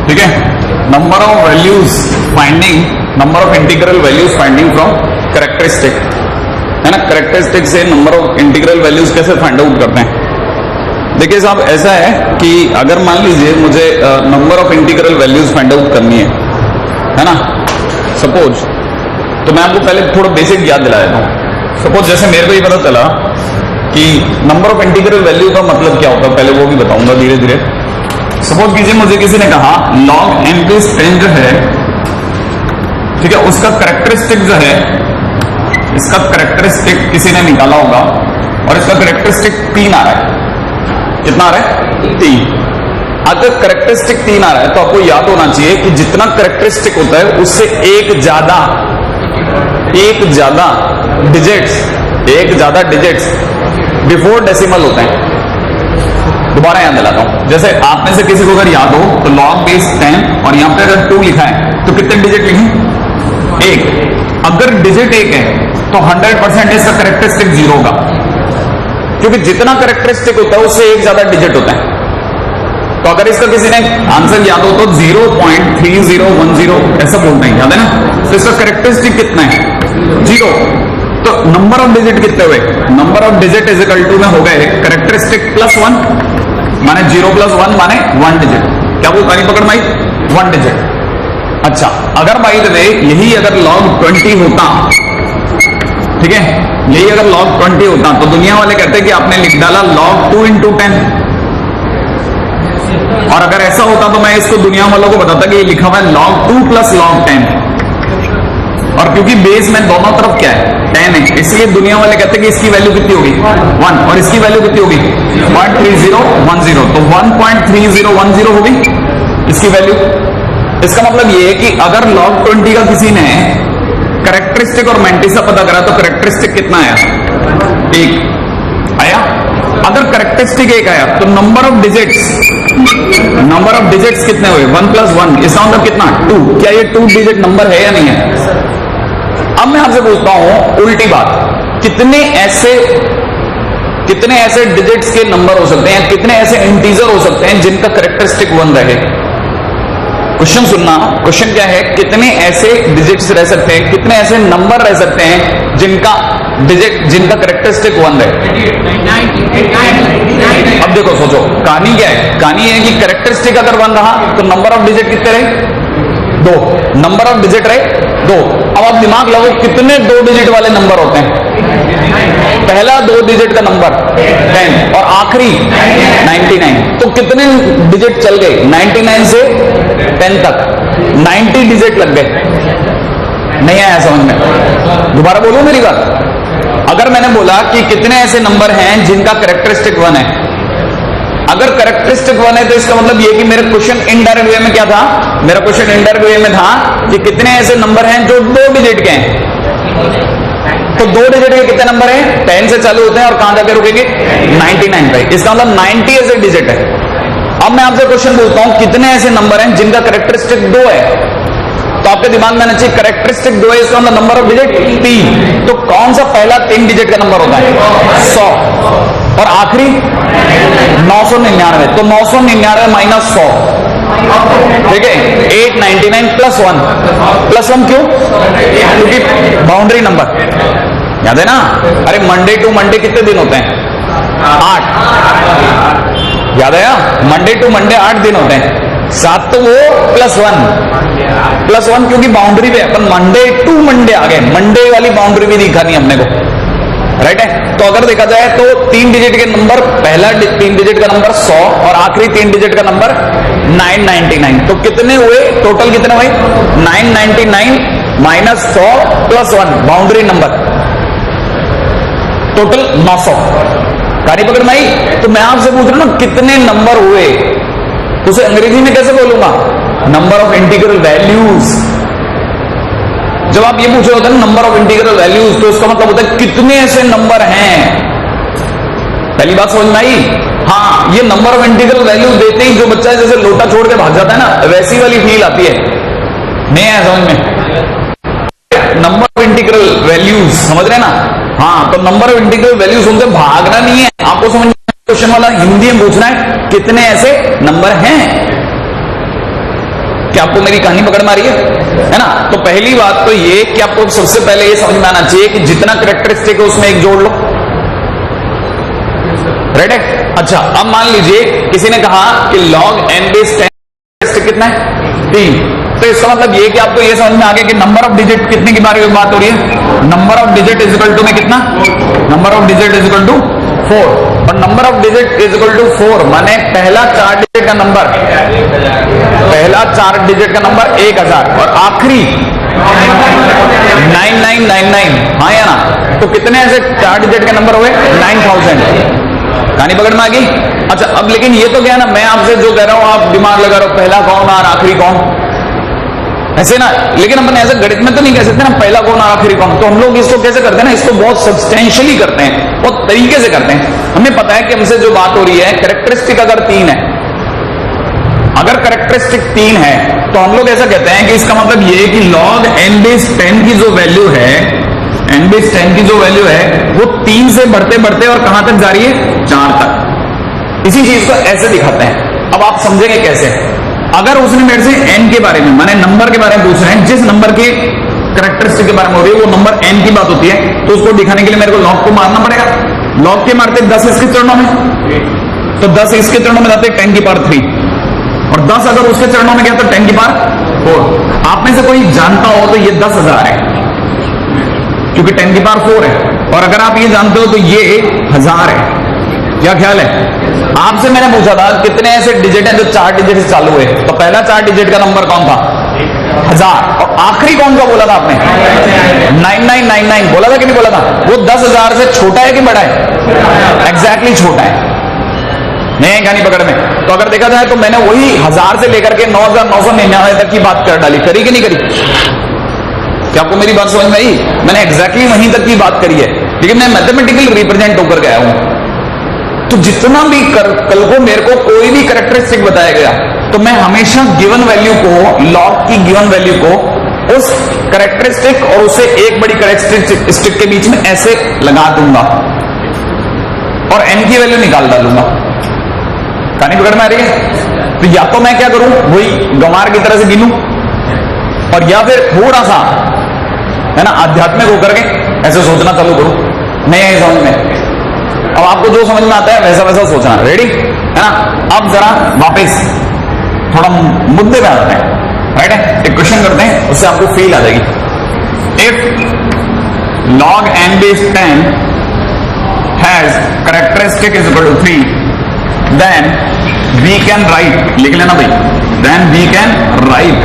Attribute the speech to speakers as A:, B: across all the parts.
A: ठीक है, number of values finding, number of integral values finding from characteristic, है ना। कैरेक्टरिस्टिक से नंबर ऑफ इंटीग्रल वैल्यूज कैसे फाइंड आउट करते हैं। देखिए साहब, ऐसा है कि अगर मान लीजिए मुझे number of integral values find out करनी है ना, सपोज, तो मैं आपको पहले थोड़ा बेसिक याद दिला देता हूं। सपोज जैसे मेरे को ये पता चला कि नंबर ऑफ इंटीग्रल वैल्यू का मतलब क्या होता है, पहले वो भी बताऊंगा धीरे धीरे। सपोज कीजिए मुझे किसी ने कहा log n प्लस 10 जो है, ठीक है, उसका कैरेक्टरिस्टिक जो है, इसका कैरेक्टरिस्टिक किसी ने निकाला होगा और इसका कैरेक्टरिस्टिक 3 आ रहा है। कितना आ रहा है? 3। अगर कैरेक्टरिस्टिक 3 आ रहा है तो आपको याद होना चाहिए कि जितना कैरेक्टरिस्टिक होता है उससे एक ज्यादा डिजिट्स बिफोर डेसिमल होते हैं। दोबारा याद दिलाता हूं, जैसे आप में से किसी को अगर याद हो तो log बेस 10 और यहां पे अगर 2 लिखा है तो कितने डिजिट लिखे? 1। अगर डिजिट 1 है तो 100% इसका कैरेक्टरिस्टिक 0 होगा, क्योंकि जितना कैरेक्टरिस्टिक होता है उससे एक ज्यादा डिजिट होता है। तो अगर इसका किसी ने आंसर याद हो तो 0.3010 ऐसा बोलते हैं, याद है ना। तो इसका कैरेक्टरिस्टिक कितना है? 0। तो नंबर ऑफ डिजिट कितने हुए? Number of digit is equal to में हो गए कैरेक्टरिस्टिक प्लस 1, माने 0 प्लस 1 माने 1 डिजिट। क्या बोलता नहीं पकड़ भाई? 1 डिजिट। अच्छा, अगर बाई द वे यही अगर log 20 होता, ठीक है, यही अगर log 20 होता तो दुनिया वाले कहते कि आपने लिख डाला log 2 into 10। और अगर ऐसा होता तो मैं इसको दुनिया वालों को बताता कि ये लिखा हुआ है log 2 plus log 10। और क्योंकि बेस में दोनों तरफ क्या है? 10 है, इसलिए दुनिया वाले कहते हैं कि इसकी वैल्यू कितनी होगी? 1। और इसकी वैल्यू कितनी होगी? 0.3010। तो 1.3010 होगी इसकी वैल्यू। इसका मतलब ये है कि अगर log 20 का किसी ने कैरेक्टरिस्टिक और मैंटिसा पता करा तो कैरेक्टरिस्टिक कितना आया? 1 आया। अगर कैरेक्टरिस्टिक 1 आया तो नंबर ऑफ डिजिट्स कितने हुए? 1 प्लस 1, इसका मतलब कितना? 2। क्या ये 2 डिजिट नंबर है या नहीं है? अब मैं आपसे पूछता हूं उल्टी बात, कितने ऐसे डिजिट्स के नंबर हो सकते हैं, कितने ऐसे इंटीजर हो सकते हैं जिनका कैरेक्टरिस्टिक 1 रहे? क्वेश्चन सुनना, क्वेश्चन क्या है? कितने ऐसे डिजिट्स रह सकते हैं, कितने ऐसे नंबर रह सकते हैं जिनका कैरेक्टरिस्टिक 1 रहे? अब देखो, सोचो, कहानी क्या है? कहानी है कि कैरेक्टरिस्टिक अगर 1 रहा तो नंबर ऑफ डिजिट कितने रहे? 2। नंबर ऑफ डिजिट रहे 2। अब आप दिमाग लगाओ कितने 2 डिजिट वाले नंबर होते हैं? पहला 2 डिजिट का नंबर 10 और आखिरी 99। तो कितने डिजिट चल गए? 99 से 10 तक 90 डिजिट लग गए। नहीं आया समझ में? दोबारा बोलूं मेरी बात। अगर मैंने बोला कि कितने ऐसे नंबर हैं जिनका कैरेक्टरिस्टिक 1 है, अगर कैरेक्टरिस्टिक 1 है तो इसका मतलब ये कि मेरा क्वेश्चन इनडायरेक्ट वे में क्या था? मेरा क्वेश्चन इनडायरेक्ट वे में था कि कितने ऐसे नंबर हैं जो 2 डिजिट के हैं। तो 2 डिजिट के कितने नंबर हैं? 10 से चालू होते हैं और कहां जाकर रुकेंगे? 99 पे। इसका मतलब 90 ऐसे डिजिट है। अब मैं आपसे क्वेश्चन पूछता हूं, कितने ऐसे नंबर हैं जिनका कैरेक्टरिस्टिक 2 है? तो आपके दिमाग में आना चाहिए कैरेक्टरिस्टिक 2 है, इसका मतलब नंबर ऑफ डिजिट 3। तो कौन सा पहला 3 डिजिट का नंबर होता है? 100। और आखिरी 999। तो 999 माइनस 100, ठीक है, 899 प्लस 1। प्लस 1 क्यों? क्योंकि बाउंड्री नंबर, याद है ना? अरे मंडे टू मंडे कितने दिन होते हैं? 8। याद है? मंडे टू मंडे 8 दिन होते हैं। 7 तो वो प्लस 1 क्योंकि बाउंड्री पे अपन मंडे टू मंडे आ गए, मंडे वाली बाउंड्री भी दिखा नहीं हमने को, राइट है? तो अगर देखा जाए तो 3 डिजिट के नंबर, पहला 3 डिजिट का नंबर 100 और आखिरी 3 डिजिट का नंबर 999। तो कितने हुए टोटल? कितने हुए? 999 minus 100 plus 1, boundary number, total 900। कारी पकड़ में आई? तो मैं आपसे पूछ रहा हूं ना कितने नंबर हुए, उसे अंग्रेजी में कैसे बोलूंगा? Number of integral values. जब आप ये पूछ रहे होते हैं नंबर ऑफ इंटीग्रल वैल्यूज, तो उसका मतलब होता है कितने ऐसे नंबर हैं। पहली बात समझ में आई? हाँ, ये नंबर ऑफ इंटीग्रल वैल्यूज देते ही जो बच्चा जैसे लोटा छोड़ के भाग जाता है ना, वैसी वाली फील आती है। नहीं है समझ में? नंबर ऑफ इंटीग्रल वैल्यूज, समझ रहे ना? हाँ, तो नंबर ऑफ इंटीग्रल वैल्यूज उनसे भागना नहीं है, आपको समझ क्वेश्चन वाला हिंदी में पूछना है कितने ऐसे नंबर हैं। क्या आपको मेरी कहानी पकड़ में आ रही है ना? तो पहली बात तो ये कि आपको सबसे पहले ये समझ में आना चाहिए कि जितना कैरेक्टरिस्टिक है उसमें एक जोड़ लो। राइट है? अच्छा, अब मान लीजिए किसी ने कहा कि log n बेस 10 कितना है? 3। तो इसका मतलब ये कि आपको ये समझ में आ गया कि नंबर ऑफ डिजिट कितने की बारे में बात हो रही है? Number of digit is equal to में कितना? Number of digit is equal to 4। और number of digit is equal to 4 माने पहला 4 डिजिट का नंबर, पहला 4 डिजिट का नंबर 1000 और आखिरी 9999। हाँ या ना? तो कितने ऐसे 4 डिजिट के नंबर हुए? 9000। कहानी पकड़ में आ गई? अच्छा, अब लेकिन ये तो क्या ना, मैं आपसे जो कह रहा हूं आप दिमाग लगा रहे हो, पहला कौन और आखिरी कौन, ऐसे ना। लेकिन अपन ऐसे गणित में तो नहीं कह सकते ना पहला कौन और आखिरी कौन। तो हम लोग इसको कैसे करते हैं ना, इसको बहुत सब्सटेंशियली करते हैं, बहुत तरीके से करते हैं। हमें पता है कि हमसे जो बात हो रही है कैरेक्टरिस्टिक अगर 3 है, अगर कैरेक्टरिस्टिक 3 है तो हम लोग ऐसा कहते हैं कि इसका मतलब ये कि log n बेस 10 की जो वैल्यू है, n बेस 10 की जो वैल्यू है वो 3 से बढ़ते बढ़ते और कहां तक जा रही है? 4 तक। इसी चीज को ऐसे दिखाते हैं। अब आप समझेंगे कैसे। अगर उसने मेरे से n के बारे में, माने नंबर के बारे में पूछ रहे हैं, जिस नंबर के कैरेक्टरिस्टिक के बारे में हो रही है वो नंबर n की बात होती है, तो उसको दिखाने के लिए मेरे को log को मारना पड़ेगा। log के मारते 10 इसके चरणों में, तो 10 इसके चरणों में जाते 10 की पावर 3, और 10 अगर उसके चरणों में गया तो 10 की पावर 4। आप में से कोई जानता हो तो ये 10,000 है, क्योंकि 10 की पावर 4 है। और अगर आप ये जानते हो तो ये 1000 है। क्या ख्याल है? आपसे मैंने पूछा था कितने ऐसे डिजिट हैं जो 4 डिजिट से चालू हुए, तो पहला 4 डिजिट का नंबर कौन था? 1000। और आखिरी कौन सा बोला था आपने? 9999 बोला था कि नहीं बोला था? वो 10,000 से छोटा है कि बड़ा है? एग्जैक्टली छोटा है। नहीं कहानी पकड़ में? तो अगर देखा जाए तो मैंने वही 1000 से लेकर के 9999 तक की बात कर डाली, करी कि नहीं करी? क्या आपको मेरी बात समझ में आई? मैंने एग्जैक्टली वहीं तक की बात करी है, लेकिन मैं मैथमेटिकली रिप्रेजेंट होकर गया हूं। तो जितना भी कल को मेरे को कोई भी कैरेक्टरिस्टिक बताया गया तो मैं हमेशा गिवन वैल्यू को, log की गिवन वैल्यू को उस कैरेक्टरिस्टिक और उसे एक बड़ी कैरेक्टरिस्टिक के बीच में ऐसे लगा दूंगा और n की वैल्यू निकाल डालूंगा। कहानी पकड़ में आ रही है? तो या तो मैं क्या करूं, वही गंवार की तरह से गिनूं, और या फिर थोड़ा सा है ना आध्यात्मिक होकर के ऐसे सोचना चालू करूं। नहीं है समझ में? अब आपको जो समझ में आता है वैसा वैसा सोचना। रेडी है ना? अब जरा वापस थोड़ा मुद्दे पे आते हैं। राइट है? एक क्वेश्चन करते हैं, उससे आपको फील आ जाएगी। If log n base 10 has characteristic is equal to 3, then we can write, लिख लेना भाई, देन वी कैन राइट,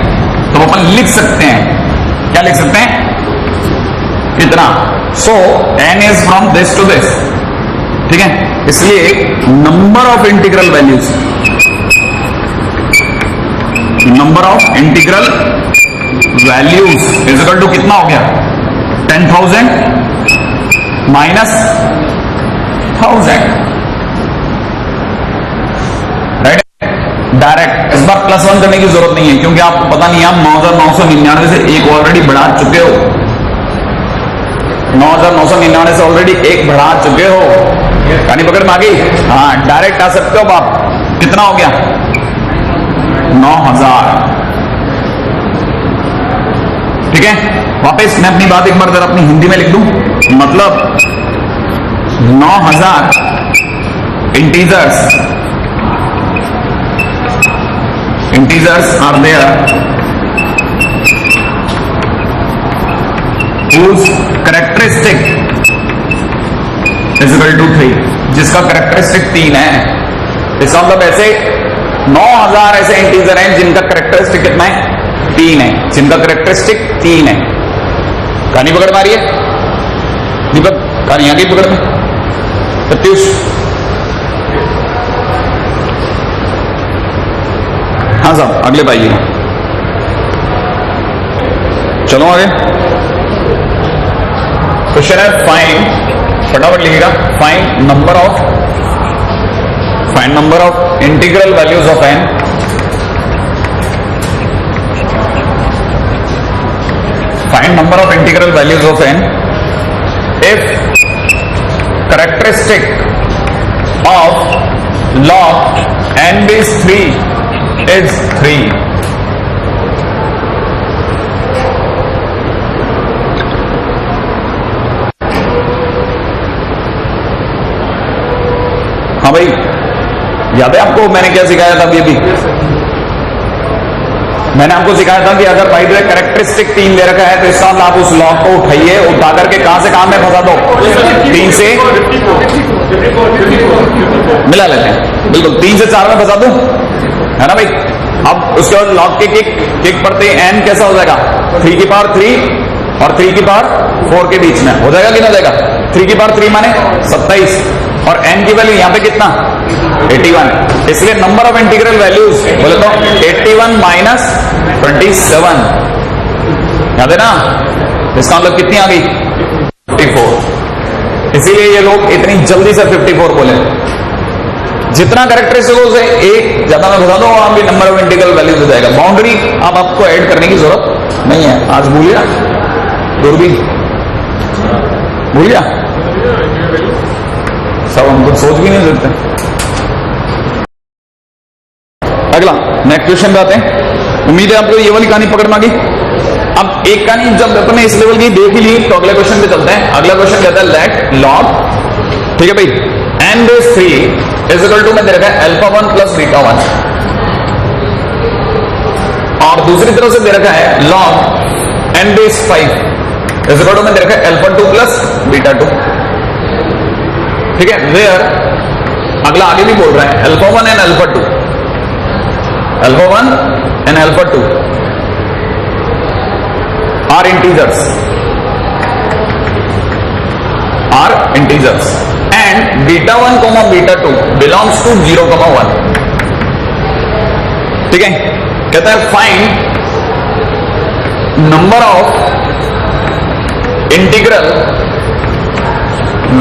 A: तो अपन लिख सकते हैं, क्या लिख सकते हैं? इतना। So n is from this to this, ठीक है? इसलिए number of integral values, number of integral values is equal to कितना हो गया? 10,000 माइनस 1000। राइट? डायरेक्ट इस बार +1 करने की जरूरत नहीं है, क्योंकि आपको पता नहीं आप 9,999 से एक ऑलरेडी बढ़ा चुके हो। 9,999 से ऑलरेडी एक बढ़ा चुके हो। कहानी पकड़ में आ गई? हाँ, डायरेक्ट आ सकते हो आप। कितना हो गया? 9,000। ठीक है? वापस मैं अपनी बात एक बार जरा अपनी हिंदी में लिख दूं। मतलब 9,000 integers are there whose characteristic is equal to 3, जिसका कैरेक्टरिस्टिक 3 है। इसका मतलब ऐसे 9,000 ऐसे इंटीजर हैं जिनका कैरेक्टरिस्टिक कितना है? 3 है, जिनका कैरेक्टरिस्टिक 3 है। कहानी पकड़ मारी है दीपक? कहानी आगे पकड़ में? प्रत्युष हाँ साहब, अगले पाइए। चलो आगे। क्वेश्चन है फाइंड, फटाफट लिखिएगा, find number of integral values of n, find number of integral values of n if characteristic of log n base 3 is 3, याद है आपको मैंने क्या सिखाया था? ये भी मैंने आपको सिखाया था कि अगर बाई द वे कैरेक्टरिस्टिक 3 दे रखा है तो इसका मतलब आप उस लॉग को उठाइए, उठा करके कहां से कहां में फंसा दो? 3 से मिला लेते हैं, बिल्कुल 3 से 4 में फंसा दूं, है ना भाई। अब उसके बाद लॉग के किक पड़ते एन कैसा हो जाएगा? 3 की पावर 3 और 3 की पावर 4 के बीच में हो जाएगा कि ना हो जाएगा? 3 की पावर 3 माने 27 और n की वैल्यू यहां पे कितना? 81। इसलिए नंबर ऑफ इंटीग्रल वैल्यूज बोले तो 81 माइनस 27, याद है ना? इसका मतलब कितनी आ गई? 54। इसीलिए ये लोग इतनी जल्दी से 54 बोले। जितना कैरेक्टरिस्टिक से एक ज्यादा में बता दो, वहां भी नंबर ऑफ इंटीग्रल वैल्यूज हो जाएगा। बाउंड्री अब आपको ऐड करने की जरूरत नहीं है। आज भूलिया दूरबीन भूलिया, सब हम कुछ सोच भी नहीं सकते। अगला नेक्स्ट क्वेश्चन पे आते हैं। उम्मीद है आपको ये वाली कहानी पकड़ में आ गई। अब एक कहानी जब अपने इस लेवल की देख ही ली तो अगले क्वेश्चन पे चलते हैं। अगला क्वेश्चन कहता है लेट लॉग, ठीक है भाई, n base 3 is equal to में दे रखा है अल्फा 1 प्लस बीटा 1, और दूसरी तरफ से दे रखा है log n base 5 is equal to में दे रखा है अल्फा 2 प्लस बीटा 2, ठीक है। वेयर अगला आगे भी बोल रहा है alpha 1 and alpha 2, alpha 1 and alpha 2 are integers and beta 1 comma beta 2 belongs to 0, 1, ठीक है। कहता है find number of integral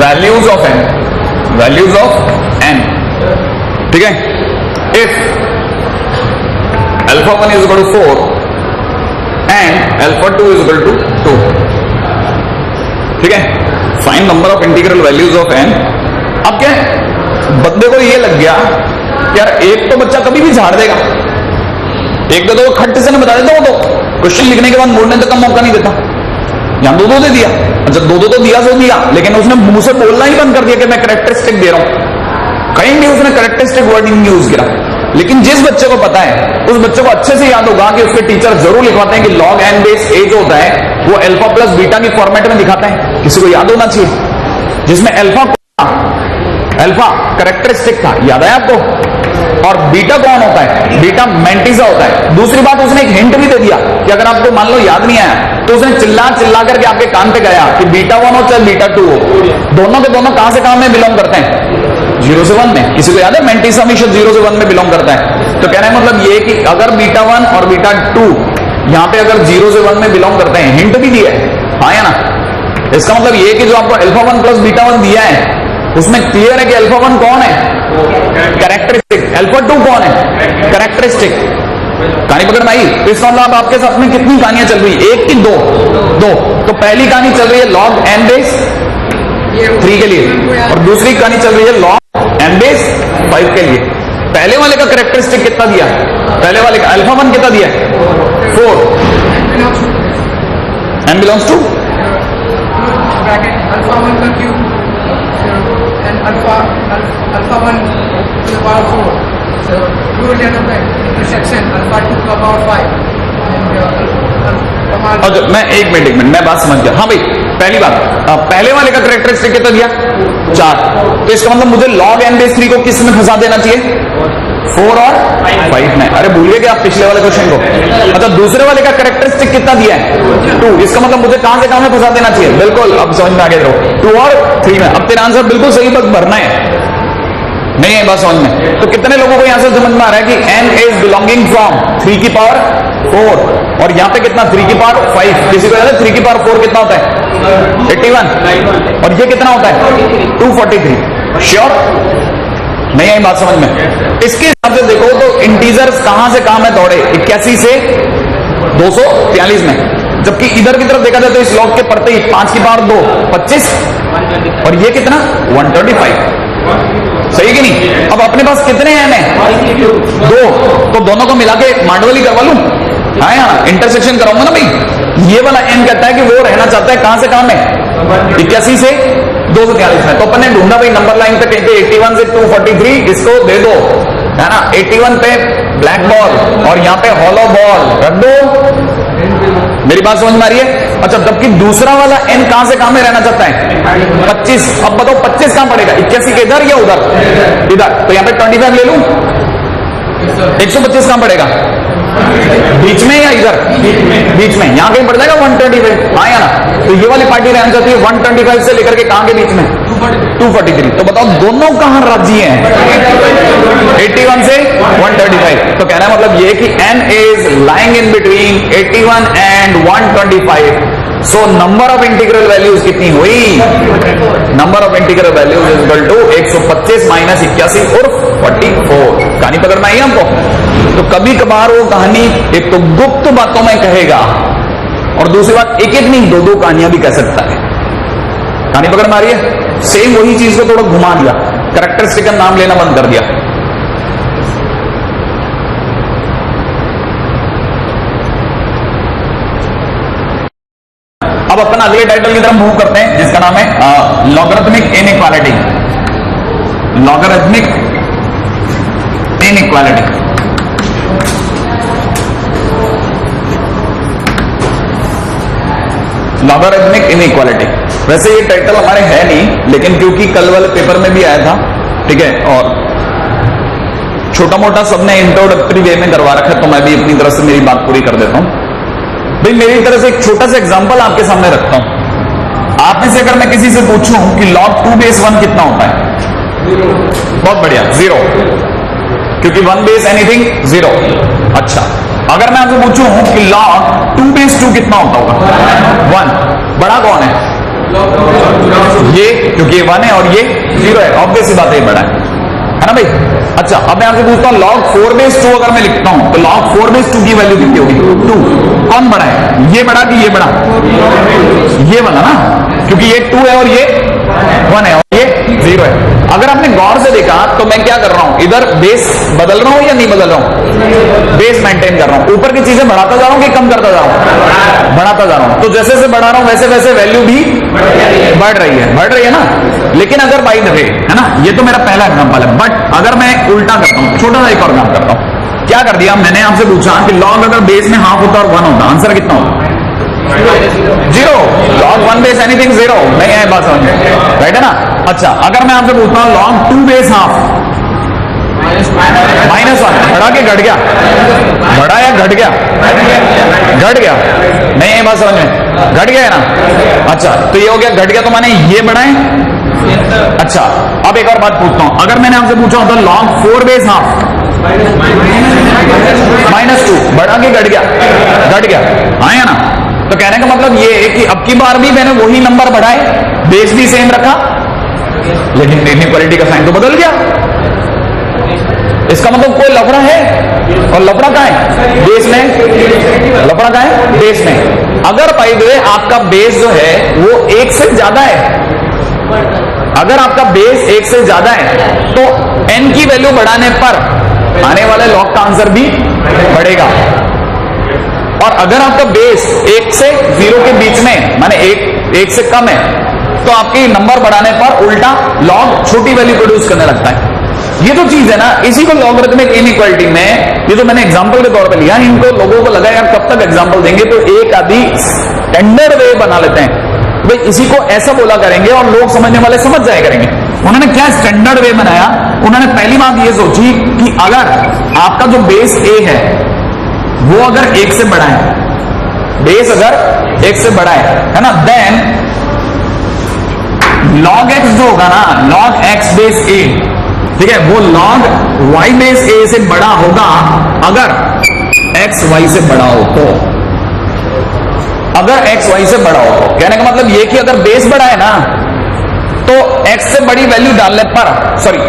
A: values of n, ठीक है। If alpha 1 is equal to 4 and alpha 2 is equal to 2, ठीक है। Find number of integral values of n। अब क्या बंदे को ये लग गया यार एक तो बच्चा कभी भी झाड़ देगा, एक तो खट्ट से बता देता वो तो क्वेश्चन लिखने के बाद मोड़ने तक का मौका नहीं देता। यहां 2-2 दे दिया, अच्छा 2-2 तो दिया सो दिया, लेकिन उसने मुंह से बोलना ही बंद कर दिया कि मैं कैरेक्टरिस्टिक दे रहा हूं। कहीं भी उसने कैरेक्टरिस्टिक वर्डिंग यूज किया। लेकिन जिस बच्चे को पता है उस बच्चे को अच्छे से याद होगा कि उसके टीचर जरूर लिखवाते हैं कि लॉग n बेस a जो होता है वो अल्फा प्लस बीटा की फॉर्मेट में दिखाते हैं। किसी को याद होना चाहिए जिसमें अल्फा कैरेक्टरिस्टिक था, याद है आपको, और बीटा कौन होता है? बीटा मैंटिसा होता है। दूसरी बात उसने एक हिंट भी दे दिया कि अगर आपको मान लो याद नहीं आया तो उसने चिल्ला करके आपके कान पे गया कि बीटा 1 हो चाहे बीटा 2 हो, दोनों के दोनों कहां से कहां में बिलोंग करते हैं? 0 से 1 में। किसी को याद है मैंटिसा हमेशा 0 से 1 में बिलोंग करता है। तो कहना है मतलब ये कि अगर बीटा 1 और बीटा 2 यहां पे अगर 0 से 1 में बिलोंग करते हैं, हिंट भी दिया है, हाँ या ना? इसका मतलब ये कि जो आपको अल्फा 1 प्लस बीटा 1 दिया है उसमें क्लियर है कि अल्फा 1 कौन है? कैरेक्टरिस्टिक। अल्फा 2 कौन है? कैरेक्टरिस्टिक। कहानी पकड़ में आई? तो इसका मतलब आपके साथ में कितनी कहानियां चल रही है? एक की दो? तो पहली कहानी चल रही है लॉग n बेस 3 के लिए और दूसरी कहानी चल रही है लॉग n बेस 5 के लिए। पहले वाले का कैरेक्टरिस्टिक कितना दिया? पहले वाले का अल्फा 1 कितना दिया? 4। n बिलोंग्स टू
B: अल्फा 1 का cube and alpha 1 to the power 4. So you will end up the intersection alpha 2 to the power 5.
A: अच्छा मैं एक मिनट मैं बात समझ गया। हाँ भाई पहली बात, पहले वाले का कैरेक्टरिस्टिक कितना दिया? 4। तो इसका मतलब मुझे log n बेस 3 को किस में फंसा देना चाहिए? 4 और 5 में। अरे भूलिए कि आप पिछले वाले क्वेश्चन को। अच्छा दूसरे वाले का कैरेक्टरिस्टिक कितना दिया है? 2। इसका मतलब मुझे कहां से कहां में फंसा देना चाहिए? बिल्कुल अब समझ में आ गया। 2 और 3 में। अब तेरा आंसर बिल्कुल सही वक्त भरना है, नहीं है बात समझ में? तो कितने लोगों को यहां से समझ में आ रहा है कि n इज बिलोंगिंग फ्रॉम 3 की पावर 4 और यहां पे कितना? 3 की पावर 5। किसी को याद है 3 की पावर 4 कितना होता है? 81। और ये कितना होता है? 243। श्योर? नहीं आई बात समझ में? इसके हिसाब से देखो तो इंटीजर्स कहां से कहां में दौड़े? 81 से 243 में। जबकि इधर की तरफ देखा जाए तो इस लॉग के पड़ते ही 5 की पावर 2 25 और ये कितना? 125। सही कि नहीं? अब अपने पास कितने हैं? 2। तो दोनों को मिला के मांडवली करवा लूं? हाँ यार इंटरसेक्शन कराऊंगा ना भाई। ये वाला n कहता है कि वो रहना चाहता है कहां से कहां में? 81 से 243 में। तो अपन ने ढूंढा भाई नंबर लाइन पे कहीं पे 81 से 243, इसको दे दो, है ना। 81 पे ब्लैक बॉल और यहाँ पे हॉलो बॉल रख दो। मेरी बात समझ में आ रही है? अच्छा, जबकि दूसरा वाला n कहां से कहां में रहना चाहता है? 25। अब बताओ 25 कहां पड़ेगा? 81 के इधर या उधर? इधर। तो यहाँ पे 25 ले लूं, 125 कहां पड़ेगा? बीच में या इधर? बीच में। यहां कहीं पड़ जाएगा 125। हाँ या ना? तो ये वाली पार्टी रहना चाहती है 125 से लेकर के कहां के बीच में? 243। तो बताओ दोनों कहां राजी हैं? 81 से 135। तो कहना मतलब ये कि n is lying in between 81 and 125। So number of integral values कितनी हुई? Number of integral values is equal to 125 minus 81 और 44। कहानी पकड़ना है हमको। तो कभी कभार वो कहानी एक तो गुप्त बातों में कहेगा और दूसरी बात एक एक नहीं दो दो कहानियां भी कह सकता है। कहानी पकड़ में आ रही है? सेम वही चीज को थोड़ा घुमा दिया, कैरेक्टरिस्टिक का नाम लेना बंद कर दिया। अब अपन अगले टाइटल की तरफ मूव करते हैं जिसका नाम है logarithmic inequality. Logarithmic inequality. Logarithmic inequality. वैसे ये टाइटल हमारे है नहीं, लेकिन क्योंकि कल वाले पेपर में भी आया था, ठीक है, और छोटा मोटा सबने इंट्रोडक्टरी वे में करवा रखा है, तो मैं भी अपनी तरफ से मेरी बात पूरी कर देता हूं। भाई मेरी तरफ से एक छोटा सा एग्जांपल आपके सामने रखता हूं। आप में से अगर मैं किसी से पूछूं कि log 2 base 1 कितना होता है? 0। बहुत बढ़िया, 0, क्योंकि 1 base एनीथिंग 0। अच्छा, अगर मैं आपसे पूछूं कि log 2 base 2 कितना होता होगा? 1। बड़ा कौन है? ये, क्योंकि ये 1 है और ये 0 है, ऑब्वियस सी बात है, ये बड़ा है ना भाई। अच्छा, अब मैं आपसे पूछता हूं log 4 base 2 अगर मैं लिखता हूं तो log 4 base 2 की वैल्यू कितनी होगी? 2। कौन बड़ा है? ये बड़ा कि ये बड़ा? ये वाला ना, क्योंकि ये 2 है और ये 1 है और ये 0 है। अगर आपने गौर से देखा तो मैं क्या कर रहा हूं, इधर बेस बदल रहा हूं या नहीं बदल रहा हूं? बेस मेंटेन कर रहा हूं। ऊपर की चीजें बढ़ाता जा रहा हूं कि कम करता जा रहा हूं? बढ़ाता जा रहा हूं। तो जैसे जैसे बढ़ा रहा हूं वैसे वैसे वैल्यू भी बढ़ रही है ना। लेकिन अगर बाई द वे, है ना, ये तो मेरा पहला एग्जांपल है, बट अगर मैं उल्टा करता हूं, छोटा सा एक और काम करता हूं। क्या कर दिया मैंने? आपसे पूछा कि log अगर बेस में हाफ होता और 1 होता, आंसर कितना होता? 0। log 1 base anything 0। नहीं है बात समझ में? राइट है ना। अच्छा, अगर मैं आपसे पूछता हूं log 2 base हाफ -1, बढ़ा के घट गया? बढ़ा या घट गया? घट गया। नहीं है बात समझ में? घट गया है ना। अच्छा, तो ये हो गया घट गया, तो मैंने ये बढ़ाए। अच्छा, अब एक और बात पूछता हूं, अगर मैंने आपसे पूछा होता log 4 base हाफ -2, बढ़ा के घट गया? घट गया, हाँ या ना। तो कहने का मतलब ये है कि अब की बार भी मैंने वही नंबर बढ़ाए, बेस भी सेम रखा, लेकिन इनइक्वालिटी का साइन तो बदल गया। इसका मतलब कोई लफड़ा है, और लफड़ा कहां है? बेस में। लफड़ा कहां है? बेस में। अगर बाय द वे आपका बेस जो है वो 1 से ज्यादा है, अगर आपका बेस 1 से ज्यादा है तो n की वैल्यू बढ़ाने पर आने वाले लॉग का आंसर भी बढ़ेगा। और अगर आपका बेस 1 से 0 के बीच में, माने 1 से कम है, तो आपकी नंबर बढ़ाने पर उल्टा लॉग छोटी वैल्यू प्रोड्यूस करने लगता है। ये तो चीज है ना, इसी को लॉगरिथमिक इनइक्वालिटी में, ये तो मैंने एग्जांपल के तौर पे लिया, इनको लोगों को लगा यार कब तक एग्जांपल देंगे, तो एक आदि स्टैंडर्ड वे बना लेते हैं, भाई इसी को ऐसा बोला करेंगे और लोग समझने वाले समझ जाया करेंगे। उन्होंने क्या स्टैंडर्ड वे बनाया? उन्होंने पहली बात ये soची कि अगर आपका जो बेस a है वो अगर 1 से बड़ा है, बेस अगर 1 से बड़ा है ना, देन log x जो होगा ना, log x बेस a, ठीक है, वो log y बेस a से बड़ा होगा अगर x y से बड़ा हो तो। अगर x y से बड़ा हो तो कहने का मतलब ये कि अगर बेस बड़ा है ना तो x से बड़ी वैल्यू डालने पर, सॉरी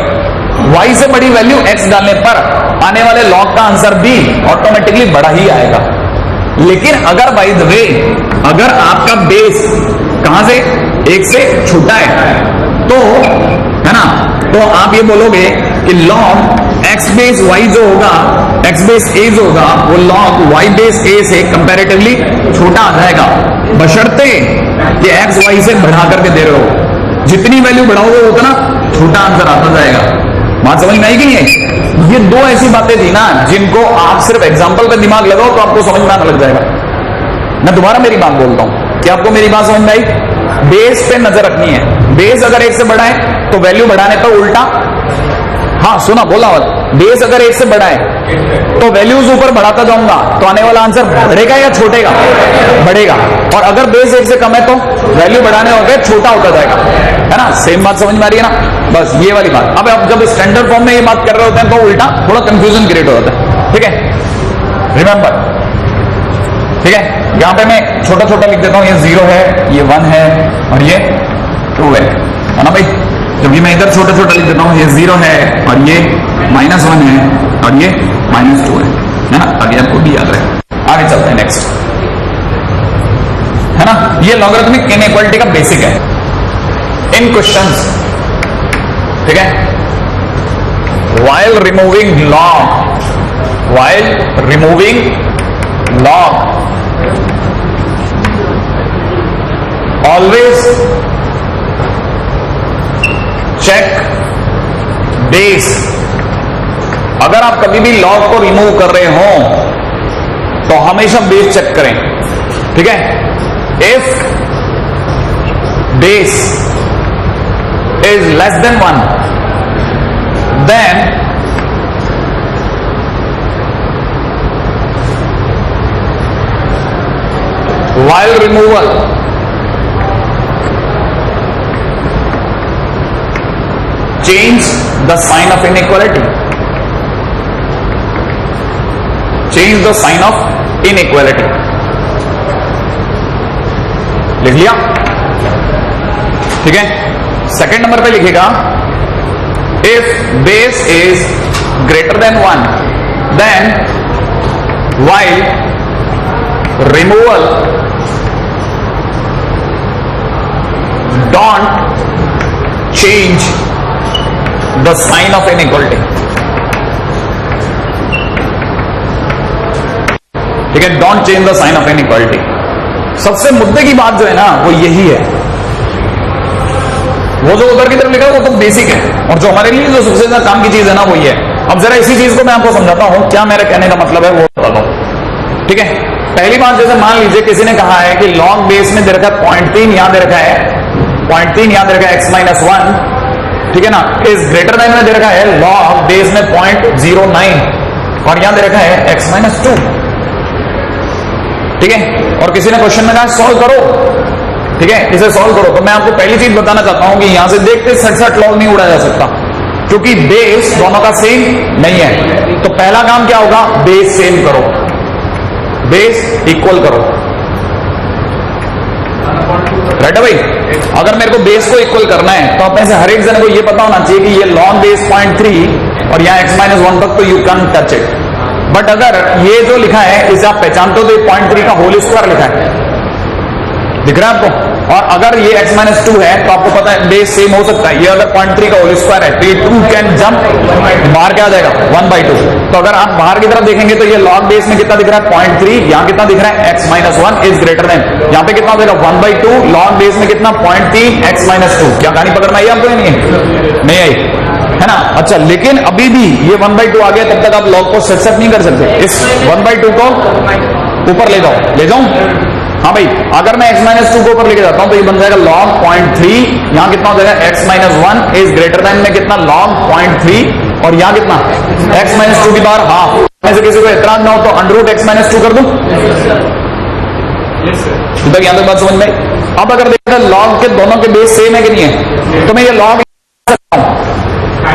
A: y से बड़ी वैल्यू x डालने पर आने वाले log का आंसर भी ऑटोमेटिकली बड़ा ही आएगा। लेकिन अगर बाय द वे अगर आपका बेस कहां से 1 से छोटा है तो, है ना, तो आप ये बोलोगे कि log x बेस y जो होगा, x बेस a जो होगा, वो log y बेस a से कंपैरेटिवली छोटा आ जाएगा, बशर्ते कि x y से बढ़ा करके दे रहे हो। जितनी वैल्यू बढ़ाओगे उतना छोटा आंसर आता जाएगा। बात समझ में आई कि नहीं आई? ये दो ऐसी बातें थी ना जिनको आप सिर्फ एग्जाम्पल पे दिमाग लगाओ तो आपको समझ में आने लग जाएगा। मैं दोबारा मेरी बात बोलता हूं कि आपको मेरी बात समझ में आई? बेस पे नजर रखनी है। बेस अगर 1 से बड़ा है तो वैल्यू बढ़ाने पर उल्टा, हाँ सुना बोला, बेस अगर 1 से बड़ा है तो वैल्यूज ऊपर बढ़ाता जाऊंगा तो आने वाला आंसर बढ़ेगा या छोटेगा? बढ़ेगा। और अगर बेस 1 से कम है तो वैल्यू बढ़ाने होगा छोटा होता जाएगा, है ना? सेम बात समझ में आ रही है ना? बस ये वाली बात। अब आप जब स्टैंडर्ड फॉर्म में ये बात कर रहे होते हैं तो उल्टा थोड़ा कंफ्यूजन क्रिएट हो जाता है। ठीक है, रिमेंबर, ठीक है? यहां पे मैं छोटा छोटा लिख देता हूं, ये 0 है, ये 1 है और ये 2 है ना भाई? जब मैं इधर छोटा छोटा लिख देता हूं, ये 0 है और ये -1 है और ये -2 है ना? ताकि आपको भी याद रहे। आगे चलते हैं नेक्स्ट, है ना? ये लॉगरिथमिक इनइक्वालिटी का बेसिक है इन क्वेश्चंस, ठीक है? while removing log always check base। अगर आप कभी भी log को रिमूव कर रहे हो तो हमेशा बेस चेक करें, ठीक है? If base is less than 1 then while removal change the sign of inequality, change the sign of inequality। लिख लिया? ठीक है, सेकेंड नंबर पे लिखेगा if base is greater than 1 then while removal don't change the sign of inequality। ठीक है, don't change the sign of inequality. सबसे मुद्दे की बात जो है ना वो यही है, वो जो उधर की तरफ लिखा है वो तो बेसिक है, और जो हमारे लिए जो सबसे ज्यादा काम की चीज है ना वो ये है। अब जरा इसी चीज को मैं आपको समझाता हूं, क्या मेरा कहने का मतलब है वो बताता हूं। ठीक है, पहली बात, जैसे मान लीजिए किसी ने कहा है कि लॉग बेस में दे रखा है 0.3, यहां दे रखा है 0.3, यहां दे रखा है x-1, ठीक है ना, इज ग्रेटर देन में दे रखा है लॉग बेस में 0.09 और यहां दे रखा है x-2, ठीक है। और किसी ने क्वेश्चन में कहा सॉल्व करो, ठीक है, इसे सॉल्व करो, तो मैं आपको पहली चीज बताना चाहता हूं कि यहां से देखते 67 लॉग नहीं उड़ाया जा सकता, क्योंकि बेस दोनों का सेम नहीं है। तो पहला काम क्या होगा, बेस सेम करो, बेस इक्वल करो, राइट है भाई। अगर मेरे को बेस को इक्वल करना है तो अपने से हर एक जन को ये पता होना चाहिए कि ये लॉग बेस 0.3 और यहाँ x-1 तक तो you can touch it. But अगर ये जो लिखा है इसे आप पहचानते हो तो 0.3 का होल स्क्वायर लिखा है, दिख रहा है आपको। और अगर ये x-2 है तो आपको पता है बेस सेम हो सकता है, ये अगर 0.3 का होल स्क्वायर है तो ये 2 कैन जंप, बाहर क्या आ जाएगा 1/2। तो अगर आप बाहर की तरफ देखेंगे तो ये लॉग बेस में कितना दिख रहा है 0.3, यहाँ कितना दिख रहा है x-1 इज ग्रेटर देन, यहाँ पे कितना देगा 1/2, लॉग बेस में कितना 0.3 x-2। क्या कहानी पकड़ में आई आपको? नहीं आई, है ना। अच्छा, लेकिन अभी भी ये 1/2 आ गया, तब तक आप लॉग को सेट नहीं कर सकते, इस 1/2 को ऊपर ले जाओ, ले जाऊं। हाँ भाई, अगर मैं x-2 को ऊपर लेके जाता हूं तो ये बन जाएगा log 0.3, यहां कितना हो जाएगा x-1 इज ग्रेटर देन में कितना log 0.3 और यहां कितना x-2 की बार हाफ। में से किसी को इतराज ना हो तो अंडर x-2 कर दूं, तक यहां तक बात समझ में। अब अगर देखा log के दोनों के बेस सेम है कि नहीं है तो मैं ये log सकता हूं,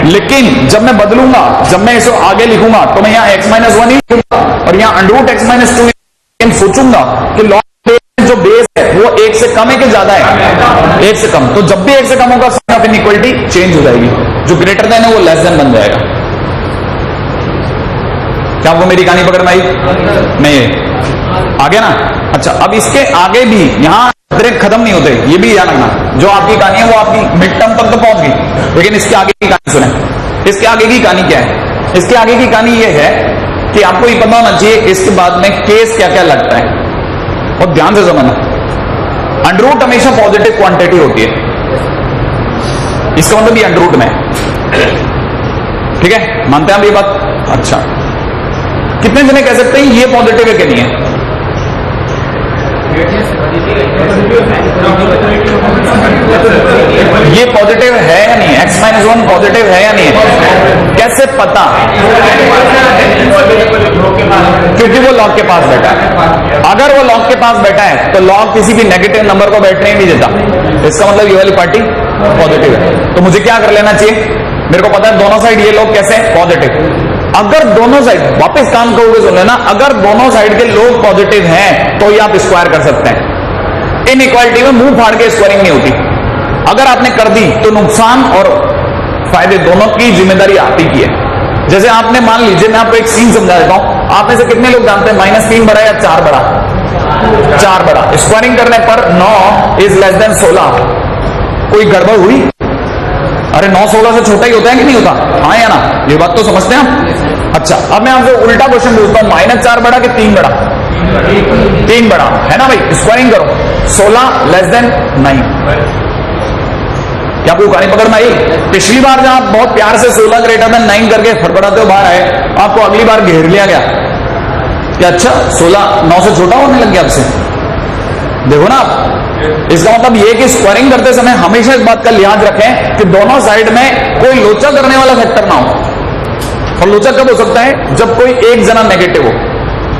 A: लेकिन जब मैं बदलूंगा, जब मैं इसे आगे लिखूंगा तो मैं यहाँ x-1 ही लिखूंगा और यहाँ अंडर x-2 सोचूंगा कि log जो बेस है वो 1 से कम है कि ज्यादा है, 1 से कम। तो जब भी 1 से कम होगा साइन ऑफ इनइक्वालिटी चेंज हो जाएगी, जो ग्रेटर देन है वो लेस देन बन जाएगा। क्या आपको मेरी कहानी पकड़ में आई? नहीं, आगे ना। अच्छा, अब इसके आगे भी यहाँ ब्रेक खत्म नहीं होते, ये भी याद रखना। जो आपकी कहानी है वो आपकी मिड टर्म तक तो पहुंच गई, लेकिन इसके आगे की कहानी सुने। इसके आगे की कहानी क्या है? इसके आगे की कहानी ये है कि आपको ये पता होना चाहिए इसके बाद में केस क्या क्या लगता है, और ध्यान से समझना। अंडर रूट हमेशा पॉजिटिव क्वांटिटी होती है, इसका मतलब ये अंडर रूट में है। ठीक है, मानते हैं आप ये बात? अच्छा, कितने जने कह सकते हैं ये पॉजिटिव है कि नहीं है? ये पॉजिटिव है या नहीं है? x-1 पॉजिटिव है या नहीं है? कैसे पता? क्योंकि वो लॉग के पास बैठा है। अगर वो लॉग के पास बैठा है तो लॉग किसी भी नेगेटिव नंबर को बैठने ही नहीं देता। इसका मतलब ये वाली पार्टी पॉजिटिव है। तो मुझे क्या कर लेना चाहिए? मेरे को पता है दोनों साइड ये लोग कैसे पॉजिटिव। अगर दोनों साइड, वापस काम करोगे सुन लेना, अगर दोनों साइड के लोग पॉजिटिव हैं तो ये आप स्क्वायर कर सकते हैं। इनइक्वालिटी में मुंह फाड़ के स्क्वायरिंग नहीं होती। अगर आपने कर दी तो नुकसान और फायदे दोनों की जिम्मेदारी आप ही की है। जैसे आपने मान लीजिए, मैं आपको एक सीन समझा देता हूं। आप में से कितने लोग जानते हैं -3 बड़ा या 4 बड़ा? 4 बड़ा। स्क्वायरिंग करने पर 9 इज लेस देन 16। कोई गड़बड़ हुई? अरे 9 16 से छोटा ही होता है कि नहीं होता? हाँ या ना? ये बात तो समझते हैं आप? अच्छा, अब मैं आपसे उल्टा क्वेश्चन पूछता हूं, -4 बड़ा कि 3 बड़ा? 3 बड़ा है ना भाई। स्क्वायरिंग करो, 16 लेस देन 9। क्या आपको कहानी पकड़ में आई? पिछली बार जब आप बहुत प्यार से 16 ग्रेटर देन 9 करके फटफटाते हो बाहर आए, आपको अगली बार घेर लिया गया कि अच्छा 16 9 से छोटा होने लग गया आपसे। देखो ना आप, इसका मतलब ये कि स्क्वायरिंग करते समय हमेशा इस बात का लिहाज रखें कि दोनों साइड में कोई लोचा करने वाला फैक्टर ना हो। और लोचा कब हो सकता है? जब कोई एक जना नेगेटिव हो।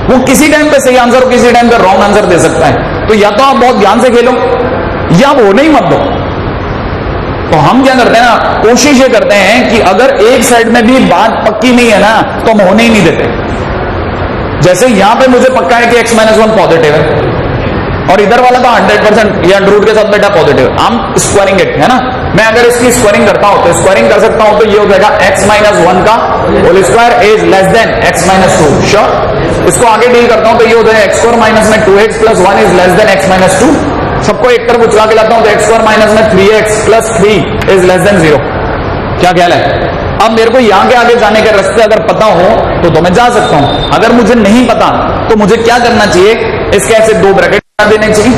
A: वो किसी टाइम पे सही आंसर हो, किसी टाइम पे रॉन्ग आंसर दे सकता है। तो या तो आप बहुत ध्यान से खेलो या आप होने ही मत दो। तो हम क्या करते हैं ना, कोशिश ये करते हैं कि अगर एक साइड में भी बात पक्की नहीं है ना तो हम होने ही नहीं देते। जैसे यहां पे मुझे पक्का है कि x-1 पॉजिटिव है और इधर वाला तो 100% ये अंडर रूट के साथ बेटा पॉजिटिव। हम स्क्वायरिंग इट है ना, मैं अगर इसकी स्क्वायरिंग करता हूं तो स्क्वायरिंग कर सकता हूं तो ये हो जाएगा x-1 का whole square is less than x-2। Sure. इसको आगे डील करता हूं तो ये हो जाएगा x² माइनस में 2x plus 1 is less than x-2। सबको एक तरफ उचला के लाता हूं तो x² माइनस में 3x plus 3 is less then 0। क्या ख्याल है? अब मेरे को यहां के आगे जाने के रास्ते अगर पता हो तो मैं जा सकता हूं। अगर मुझे नहीं पता तो मुझे क्या करना चाहिए? इसके ऐसे 2 ब्रैकेट देने चाहिए,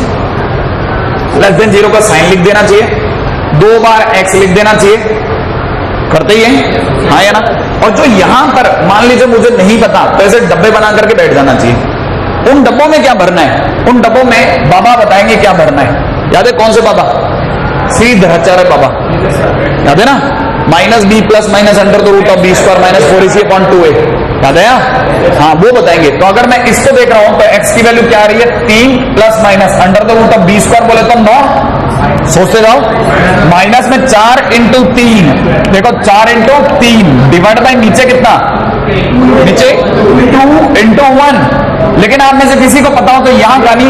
A: लेस देन 0 का साइन लिख देना चाहिए, 2 बार x लिख देना चाहिए। करते ही है, हाँ या ना? और जो यहां पर मान लीजिए मुझे नहीं पता तो ऐसे डब्बे बना करके बैठ जाना चाहिए। उन डब्बों में क्या भरना है? उन डब्बों में बाबा बताएंगे क्या भरना है। याद है कौन से बाबा? श्रीधराचार्य बाबा, याद है ना? -b plus minus under the root of b² minus 4ac/2a, याद है? हाँ, वो बताएंगे। तो अगर मैं इसको देख रहा हूं तो x की वैल्यू क्या आ रही है? 3 plus minus under the root of b² बोले तो 9। सोचते जाओ, माइनस में 4 इंटू 3, देखो 4 इंटू 3 डिवाइड बाई नीचे कितना? नीचे 2 इंटू 1। लेकिन आप में से किसी को पता हो तो यहां कहानी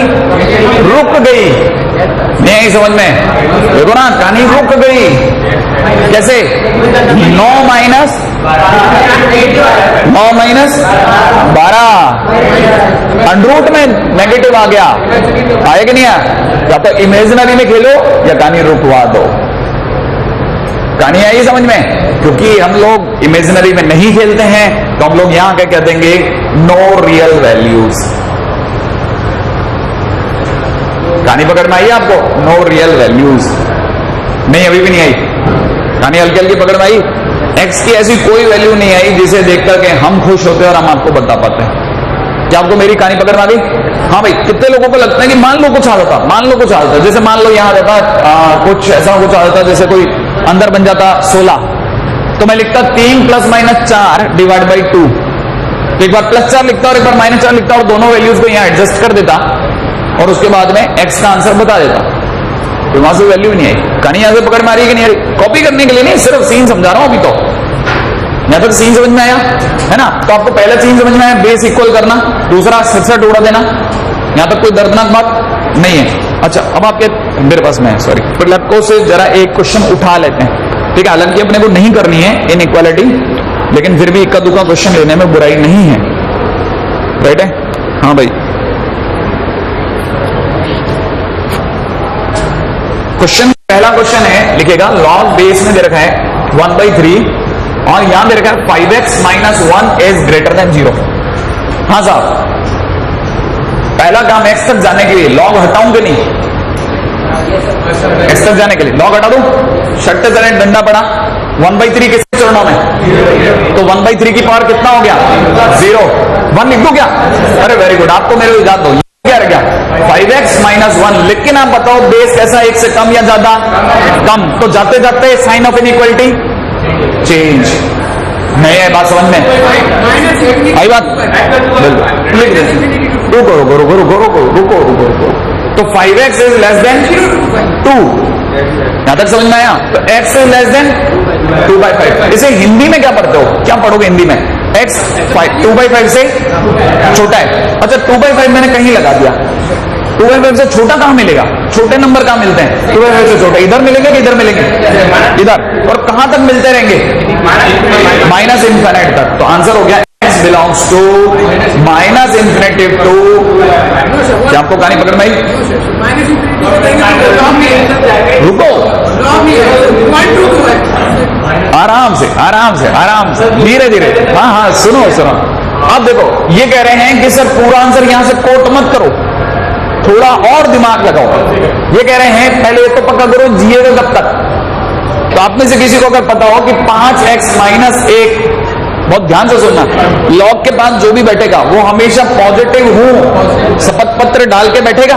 A: रुक गई। नहीं समझ में? देखो ना, कहानी रुक गई। कैसे? 9 माइनस 12 अंडरूट में नेगेटिव आ गया, आया कि नहीं आया? या तो इमेजिनरी में खेलो या कहानी रुकवा दो। कहानी आई समझ में? क्योंकि हम लोग इमेजिनरी में नहीं खेलते हैं तो हम लोग यहां क्या कह देंगे? No real values. कहानी पकड़ में आई आपको? No real values. नहीं, अभी भी नहीं आई कहानी। हल्की हल्की पकड़ में आई। x की ऐसी कोई वैल्यू नहीं आई जिसे देख करके हम खुश होते और हम आपको बता पाते हैं। क्या आपको मेरी कहानी पकड़ में आ गई? हाँ भाई, कितने लोगों को लगता है कि मान लो कुछ आ जाता, मान लो कुछ आ जाता, जैसे मान लो यहां रहता कुछ ऐसा कुछ आ जाता, जैसे कोई अंदर बन जाता 16, तो मैं लिखता 3 प्लस माइनस 4 डिवाइड बाई 2। एक बार +4 लिखता और एक बार -4 लिखता और दोनों वैल्यूज को यहां एडजस्ट कर देता और उसके बाद में x का आंसर बता देता। तो वहां से वैल्यू नहीं आई। कहानी यहां से पकड़ में आ रही है कि नहीं आ रही? कॉपी करने के लिए नहीं, सिर्फ सीन समझा रहा हूं अभी। तो यहां तक सीन समझ में आया है ना? तो आपको पहला सीन समझ में आया, बेस इक्वल करना, दूसरा 67 उड़ा देना। यहां तक कोई दर्दनाक बात नहीं है। अच्छा, अब आपके मेरे पास में है, सॉरी, फिर लड़कों से जरा एक क्वेश्चन उठा लेते हैं, ठीक है? हालांकि अपने को नहीं करनी है इनइक्वालिटी, लेकिन फिर भी इक्का दुक्का क्वेश्चन लेने में बुराई नहीं है। राइट है? हाँ भाई, क्वेश्चन पहला क्वेश्चन है, लिखेगा लॉग बेस में दे रखा है 1/3 और यहां दे रखा है 5x minus 1 is greater then 0। हाँ साहब, पहला काम x तक जाने के लिए लॉग हटाऊं कि नहीं? एक्स तक जाने के लिए लॉग हटा दूं, शट्टे से डंडा पड़ा 1/3 किसके चरणों में, तो 1/3 की पावर कितना हो गया 0, 1 लिख दो क्या, अरे वेरी गुड, आपको मेरे को याद दो क्या रह गया 5x - 1। लेकिन आप बताओ बेस कैसा, एक से कम या ज्यादा, कम, तो जाते जाते साइन ऑफ इनइक्वालिटी चेंज, नहीं है बात समझ में आई बात, बिल्कुल रुको, तो 5x इज लेस देन 2, यहां तक समझ में आया, तो x इज लेस देन 2/5। इसे हिंदी में क्या पढ़ते हो, क्या पढ़ोगे हिंदी में, x 2/5 से छोटा है, अच्छा 2/5 मैंने कहीं लगा दिया, 2/5 से छोटा कहां मिलेगा, छोटे नंबर कहां मिलते हैं, 2/5 से छोटे इधर मिलेंगे कि इधर मिलेंगे, इधर, और कहां तक मिलते रहेंगे माइनस इन्फिनिट तक, तो आंसर हो गया x बिलोंग्स टू -∞ टू, क्या आपको कहानी पकड़ में आई, रुको आराम से धीरे धीरे, हाँ सुनो, अब देखो ये कह रहे हैं कि सर पूरा आंसर यहां से कोट मत करो, थोड़ा और दिमाग लगाओ, ये कह रहे हैं पहले ये तो पक्का करो जिएगा कब तक, तो आप में से किसी को अगर पता हो कि 5x - 1, बहुत ध्यान से सुनना, लॉग के पास जो भी बैठेगा वो हमेशा पॉजिटिव हूं शपथ पत्र डाल के बैठेगा,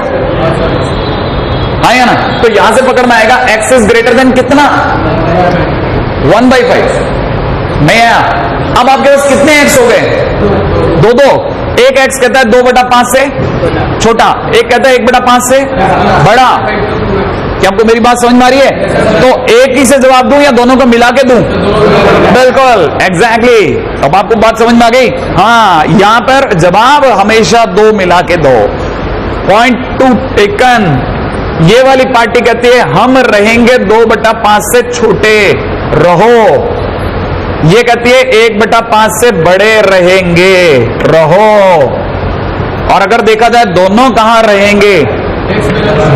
A: आया ना, तो यहां से पकड़ में आएगा x इज ग्रेटर देन कितना 1/5, नहीं आया, अब आपके पास कितने x हो गए, 2, एक x कहता है 2/5 से छोटा, एक कहता है 1/5 से बड़ा, क्या आपको मेरी बात समझ में आ रही है, तो एक ही से जवाब दूं या दोनों को मिला के दूं, बिल्कुल एग्जैक्टली, अब आपको बात समझ में आ गई, हाँ यहां पर जवाब हमेशा 2 मिला के दो, पॉइंट 2 टेकन। ये वाली पार्टी कहती है हम रहेंगे 2/5 से छोटे रहो, ये कहती है 1/5 से बड़े रहेंगे रहो, और अगर देखा जाए दोनों कहां रहेंगे,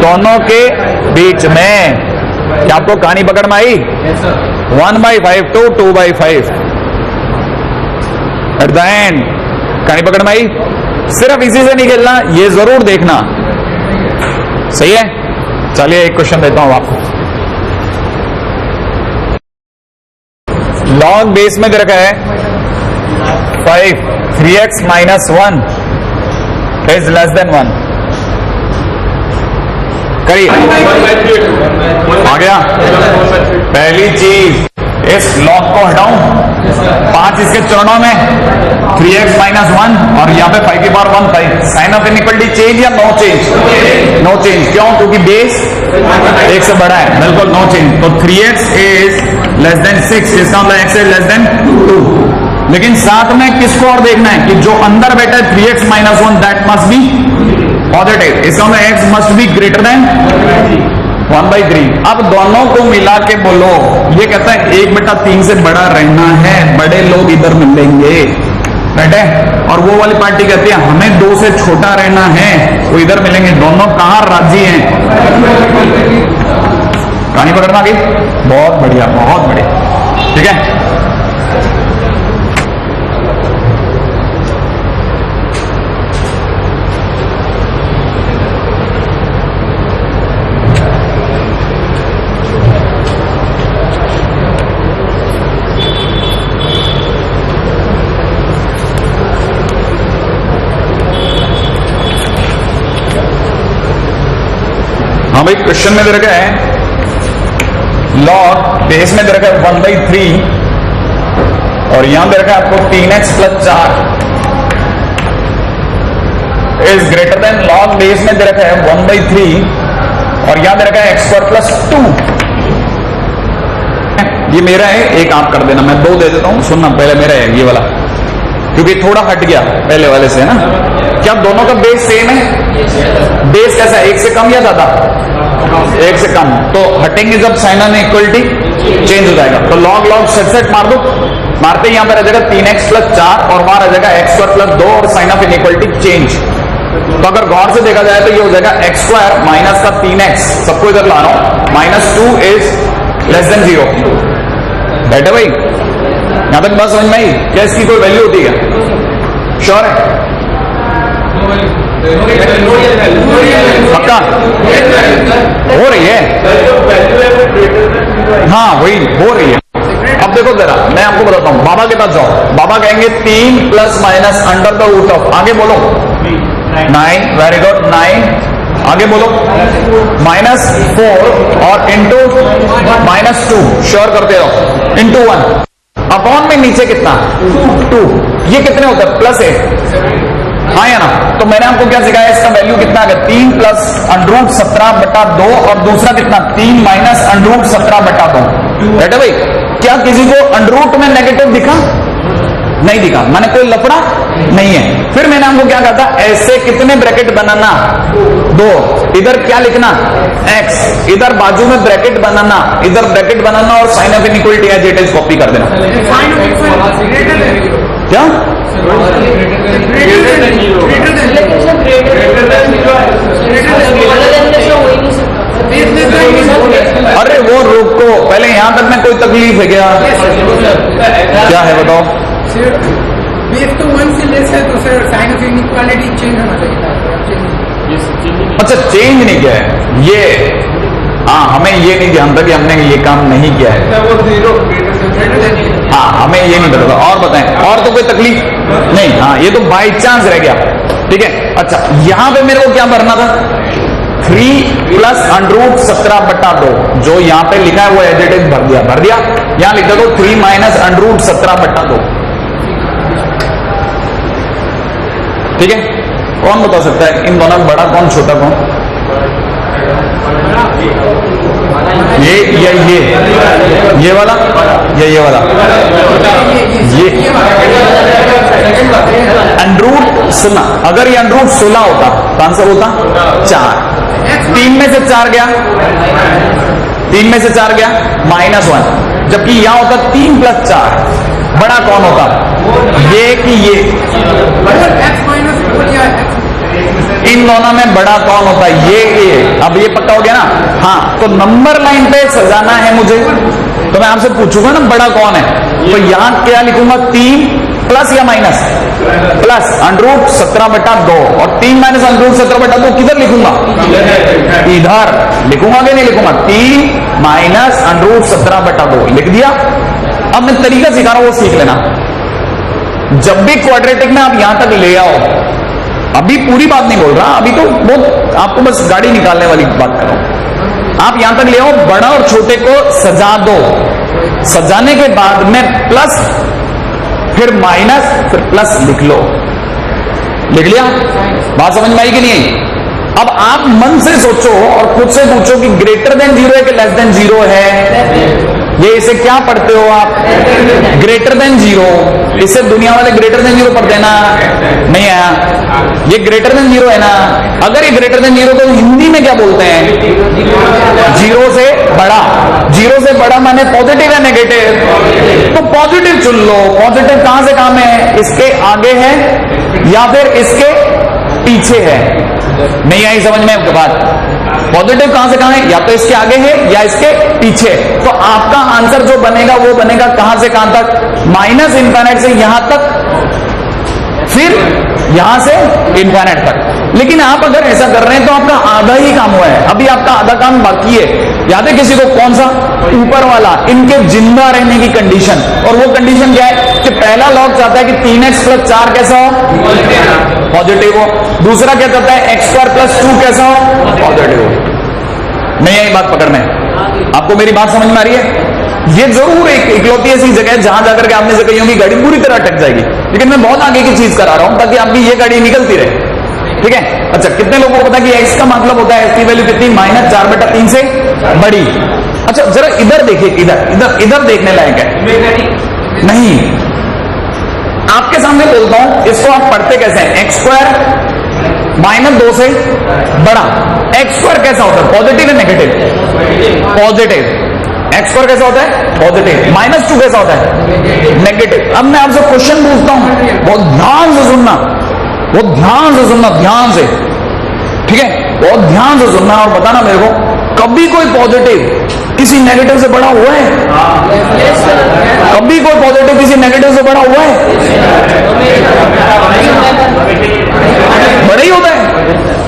A: दोनों के बीच में, क्या आपको कहानी पकड़ में आई, 1/5 to 2/5 एट द एंड, कहानी पकड़ में आई, सिर्फ इसी से नहीं खेलना, ये जरूर देखना, सही है, चलिए एक क्वेश्चन देता हूं आपको, लॉग बेस में दे रखा है 5, 3x - 1 इज लेस देन 1, करिए, आ गया, पहली चीज इस लॉग को हटाऊं, 5 इसके चरणों में, 3x - 1 और यहाँ पे 5 की power 1 5, sign of inequality change या नो चेंज, नो चेंज, क्यों, क्योंकि बेस 1 से बड़ा है, बिल्कुल नो चेंज, तो 3x इज लेस देन 6, इसका मतलब x इज लेस देन 2, लेकिन साथ में किसको और देखना है कि जो अंदर बैठा है 3x - 1 that must be positive, इसका मतलब x must be greater than 1/3। अब दोनों को मिला के बोलो, ये कहता है 1/3 से बड़ा रहना है, बड़े लोग इधर मिलेंगे, बैठे, और वो वाली पार्टी कहती है हमें 2 से छोटा रहना है, वो इधर मिलेंगे, दोनों कहां राजी हैं, कहानी पकड़ना गई, बहुत बढ़िया, ठीक है, हाँ भाई क्वेश्चन में दे रखा है लॉग बेस में दे रखा है 1/3 और यहां दे रखा है आपको 3x + 4 is greater then, log base में दे रखा है 1/3 और यहां दे रखा है x² + 2, ये मेरा है, एक आप कर देना, मैं 2 दे देता हूं, सुनना पहले मेरा है ये वाला, क्योंकि थोड़ा हट गया पहले वाले से, है ना, क्या दोनों का बेस सेम है, बेस कैसा है, 1 से कम या ज्यादा, 1 से कम, तो हटेंगे जब साइन ऑफ इक्वलिटी चेंज हो जाएगा, तो लॉग सेट मार दो, मारते यहां पर रह जाएगा 3x + 4 और वहां रह जाएगा x² + 2 और साइन ऑफ इनइक्वालिटी चेंज, तो अगर गौर से देखा जाए तो ये हो जाएगा x² माइनस का 3x, सबको इधर ला रहा हूं, -2 इज लेस देन 0, बैठे भाई, यहां तक बात समझ में आई, क्या इसकी कोई वैल्यू होती है, श्योर है, पक्का हो रही हो रही है। अब देखो जरा मैं आपको बताता हूं, बाबा के पास जाओ, बाबा कहेंगे 3 plus minus under the root of, आगे बोलो 9, वेरी गुड 9, आगे बोलो -4 और इंटू -2, श्योर करते रहो, इंटू 1 अपॉन में नीचे कितना 2, ये कितने होते हैं प्लस 8, हाँ या ना। तो मैंने आपको क्या सिखाया, इसका वैल्यू कितना है 3 प्लस अंडरूट 17/2 और दूसरा कितना 3 माइनस अंडरूट 17/2, राइट है भाई। क्या किसी को अंडरूट में नेगेटिव दिखा? नहीं दिखा, माने कोई लफड़ा नहीं है। फिर मैंने आपको क्या कहा था, ऐसे कितने ब्रैकेट बनाना 2, इधर क्या लिखना x, इधर बाजू में ब्रैकेट बनाना, इधर ब्रैकेट बनाना और sign of inequality as it is copy कर देना। क्या अरे वो रोको, पहले यहां तक में कोई तकलीफ है क्या? क्या है बताओ?
B: बेस तो 1 से लेस है, तो sir sign of inequality change होना चाहिए था।
A: अच्छा चेंज नहीं किया है ये, हाँ हमें ये नहीं ध्यान था कि हमने ये काम नहीं किया है, हाँ हमें ये नहीं पता था। और बताएं, और तो कोई तकलीफ नहीं? हाँ ये तो बाई चांस रह गया, ठीक है। अच्छा यहां पे मेरे को क्या भरना था, 3 प्लस अंडरूट 17/2, जो यहां पे लिखा है वो एज इट इज भर दिया। यहां लिख दो 3 माइनस अंडरूट 17/2, ठीक है। कौन बता सकता है इन दोनों में बड़ा कौन छोटा कौन? ये या ये वाला या ये वाला? ये अंडरूट 16, अगर ये अंडरूट 16 होता तो आंसर होता 4, 3 में से 4 गया, 3 में से 4 गया -1, जबकि यहां होता 3 प्लस 4, बड़ा कौन होता, ये कि ये? इन दोनों में बड़ा कौन होता है, ये कि ये? अब ये पक्का हो गया ना। हाँ तो नंबर लाइन पे सजाना है मुझे, तो मैं आपसे पूछूंगा ना बड़ा कौन है, तो यहां क्या लिखूंगा 3 प्लस या माइनस? प्लस अंडरूट 17/2 और 3 माइनस अंडरूट 17/2 किधर लिखूंगा? इधर लिखूंगा कि नहीं लिखूंगा? 3 माइनस अंडरूट 17/2 लिख दिया। अब मैं तरीका सिखा रहा हूं वो सीख लेना। जब भी क्वाड्रेटिक में आप यहां तक ले आओ, अभी पूरी बात नहीं बोल रहा, अभी तो बहुत आपको बस गाड़ी निकालने वाली बात कर रहा हूं। आप यहां तक ले आओ, बड़ा और छोटे को सजा दो, सजाने के बाद में प्लस फिर माइनस फिर प्लस लिख लो, लिख लिया? बात समझ में आई कि नहीं? अब आप मन से सोचो और खुद से पूछो कि ग्रेटर देन 0 है कि लेस देन 0 है? ये इसे क्या पढ़ते हो आप? Greater than 0। इससे दुनिया वाले ग्रेटर देन 0 पढ़ते हैं ना? नहीं आया, ये ग्रेटर देन 0 है ना। अगर ये ग्रेटर देन 0 तो हिंदी में क्या बोलते हैं? 0 से बड़ा। 0 से बड़ा माने पॉजिटिव या नेगेटिव? तो पॉजिटिव चुन लो। पॉजिटिव कहां से काम है, इसके आगे है या फिर इसके पीछे है? नहीं आई समझ में बात? पॉजिटिव कहां से कहां है, या तो इसके आगे है या इसके पीछे। तो आपका आंसर जो बनेगा वो बनेगा कहां से कहां तक? माइनस इंफिनिट से यहां तक, फिर यहां से इंफिनिट तक। लेकिन आप अगर ऐसा कर रहे हैं तो आपका आधा ही काम हुआ है, अभी आपका आधा काम बाकी है। याद है किसी को? कौन सा? ऊपर वाला, इनके जिंदा रहने की कंडीशन। और वो कंडीशन क्या है कि पहला लॉग चाहता है कि 3x + 4 कैसा हो? पॉजिटिव हो। दूसरा क्या चाहता है x² + 2 कैसा हो? पॉजिटिव हो। नहीं आई बात पकड़ में? आपको मेरी बात समझ में आ रही है? ये जरूर एक इकलौती ऐसी जगह है जहां जाकर के आपने से कही होगी गाड़ी पूरी तरह अटक जाएगी, लेकिन मैं बहुत आगे की चीज करा रहा हूं ताकि आपकी ये गाड़ी निकलती रहे, ठीक है। अच्छा कितने लोगों को पता है कि x का मतलब होता है x की वैल्यू कितनी? -4/3 से बड़ी। अच्छा जरा इधर देखिए, इधर इधर इधर देखने लायक है नहीं? आपके सामने बोलता हूं, इसको आप पढ़ते कैसे हैं? x² -2 से बड़ा। x² कैसा होता है? पॉजिटिव या नेगेटिव? पॉजिटिव। x² कैसा होता है? पॉजिटिव। -2 कैसा होता है? नेगेटिव। अब मैं आपसे क्वेश्चन पूछता हूं, बहुत ध्यान से सुनना, बहुत ध्यान से सुनना, ध्यान से, ठीक है? बहुत ध्यान से सुनना और बताना मेरे को, कभी कोई पॉजिटिव किसी नेगेटिव से बड़ा हुआ है? कभी कोई पॉजिटिव किसी नेगेटिव से बड़ा हुआ है? बड़ा ही होता है।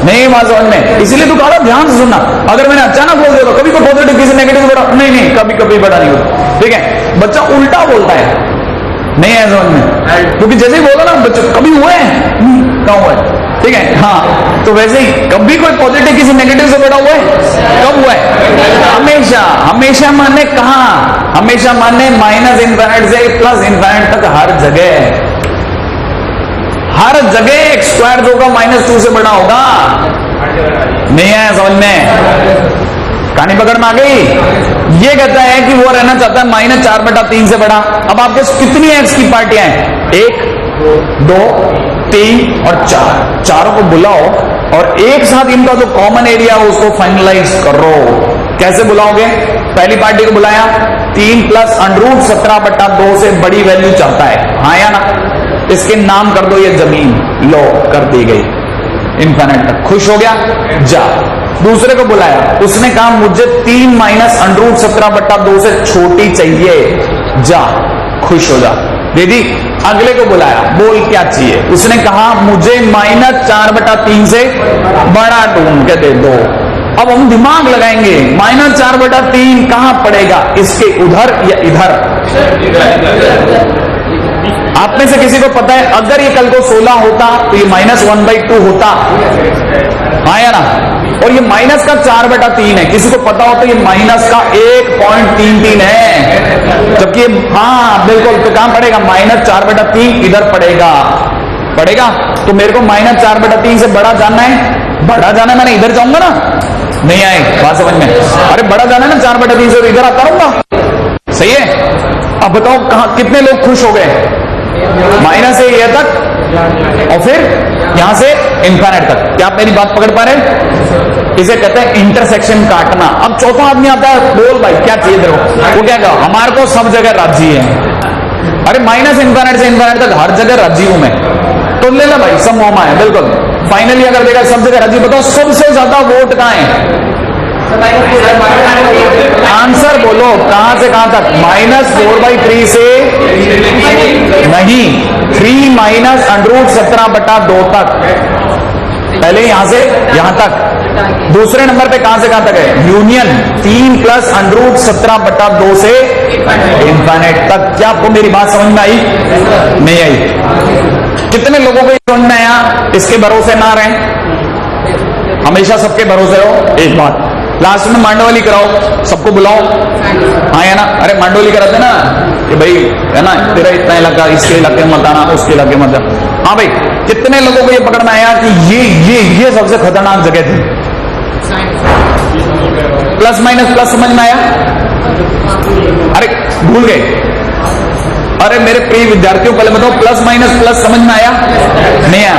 A: नहीं बात समझ में, इसीलिए तू कहा ध्यान से सुनना। अगर मैंने अचानक बोल दिया तो कभी कोई पॉजिटिव किसी नेगेटिव से बड़ा नहीं, कभी कभी बड़ा नहीं होता। ठीक है, बच्चा उल्टा बोलता है, नहीं है समझ में, क्योंकि जैसे ही बोला ना बच्चा कभी हुए हैं, कहाँ हुआ है। ठीक है, हाँ, तो वैसे ही कभी कोई पॉजिटिव किसी नेगेटिव से बड़ा हुआ है, कब हुआ है? हमेशा। हमेशा माने कहाँ? हमेशा माने माइनस इनफिनिट से प्लस इनफिनिट तक, हर जगह। हर जगह एक स्क्वायर जो होगा -2 से बड़ा होगा। नहीं है समझ में, कहानी पकड़ में आ गई। ये कहता है कि वो रहना चाहता है -4/3 से बड़ा। अब आपके कितनी एक्स की पार्टियां हैं? 1, 2, 3 और 4। चारों को बुलाओ और एक साथ इनका जो कॉमन एरिया है उसको फाइनलाइज करो। कैसे बुलाओगे? पहली पार्टी को बुलाया, 3 + √17/2 से बड़ी वैल्यू चाहता है, हाँ या ना? इसके नाम कर दो ये जमीन, लो कर दी गई इनफिनिट तक। खुश हो गया? जा। दूसरे को बुलाया, उसने कहा मुझे 3 - √17/2 से छोटी चाहिए, जा। खुश हो जा, दे दी। अगले को बुलाया, बोल क्या चाहिए? उसने कहा मुझे -4/3 से बड़ा ढूंढ के दे दो। अब हम दिमाग लगाएंगे, -4/3 कहां पड़ेगा? इसके उधर या इधर? आप में से किसी को पता है अगर ये कल को 16 होता तो ये -1/2 होता, हाँ या ना? और ये माइनस का 4/3 है, किसी को पता हो तो ये माइनस का 1.33 है, जबकि हाँ बिल्कुल, तो कहां पड़ेगा? -4/3 इधर पड़ेगा। पड़ेगा तो मेरे को -4/3 से बड़ा जानना है, बड़ा जाना है, मैंने इधर जाऊंगा ना, नहीं आए बात समझ में? अरे बड़ा जाना है ना 4/3 से, तो इधर आता रहूंगा, सही है। अब बताओ कहां कितने लोग खुश हो गए? माइनस से ये तक और फिर यहां से इनफिनिट तक। क्या आप मेरी बात पकड़ पा रहे हैं? इसे कहते हैं इंटरसेक्शन काटना। अब चौथा आदमी आता है, बोल भाई क्या चाहिए तेरे को? वो क्या कहा? हमारे को सब जगह राजी है। अरे -इनफिनिट से इनफिनिट तक हर जगह राजी हूं मैं, तो ले ला भाई, सब मोमा है बिल्कुल। फाइनली अगर देखा सब जगह राजी, बताओ सबसे ज्यादा वोट कहां है? आंसर बोलो, कहां से कहां तक? -4/3 से नहीं, 3 - √17/2 तक। पहले यहां से यहां तक। दूसरे नंबर पे कहां से कहां तक है? यूनियन 3 + √17/2 से इनफिनिट तक। क्या आपको मेरी बात समझ में आई? नहीं आई? कितने लोगों को समझ में आया? इसके भरोसे ना रहें, हमेशा सबके भरोसे रहो। एक बात, लास्ट में मांडवाली कराओ, सबको बुलाओ, हाँ या ना? अरे मांडवाली कराते ना कि भाई है ना, तेरा इतना इलाका, इसके इलाके में मत आना, उसके इलाके में मत आना। हाँ भाई, कितने लोगों को ये पकड़ में आया कि ये सबसे खतरनाक जगह थी? प्लस माइनस प्लस समझ में आया? अरे भूल गए? अरे मेरे प्रिय विद्यार्थियों पहले बताओ, प्लस माइनस प्लस समझ में आया? नहीं आया?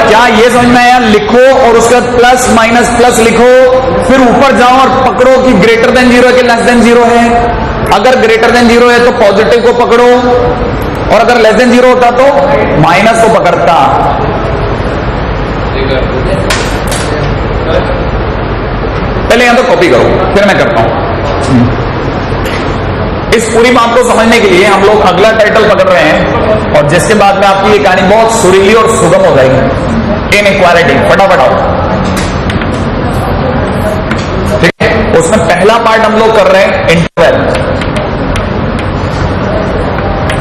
A: क्या ये समझ में आया? लिखो और उसके बाद प्लस माइनस प्लस लिखो, फिर ऊपर जाओ और पकड़ो कि ग्रेटर देन 0 है कि लेस देन 0 है। अगर ग्रेटर देन 0 है तो पॉजिटिव को पकड़ो, और अगर लेस देन 0 होता तो माइनस को पकड़ता। पहले यहां तो कॉपी करो, फिर मैं करता हूं। इस पूरी बात को समझने के लिए हम लोग अगला टाइटल पकड़ रहे हैं, और जिसके बाद में आपकी ये कहानी बहुत सुरीली और सुगम हो जाएगी। इनइक्वालिटी, फटाफट आओ। ठीक है, उसमें पहला पार्ट हम लोग कर रहे हैं इंटरवल।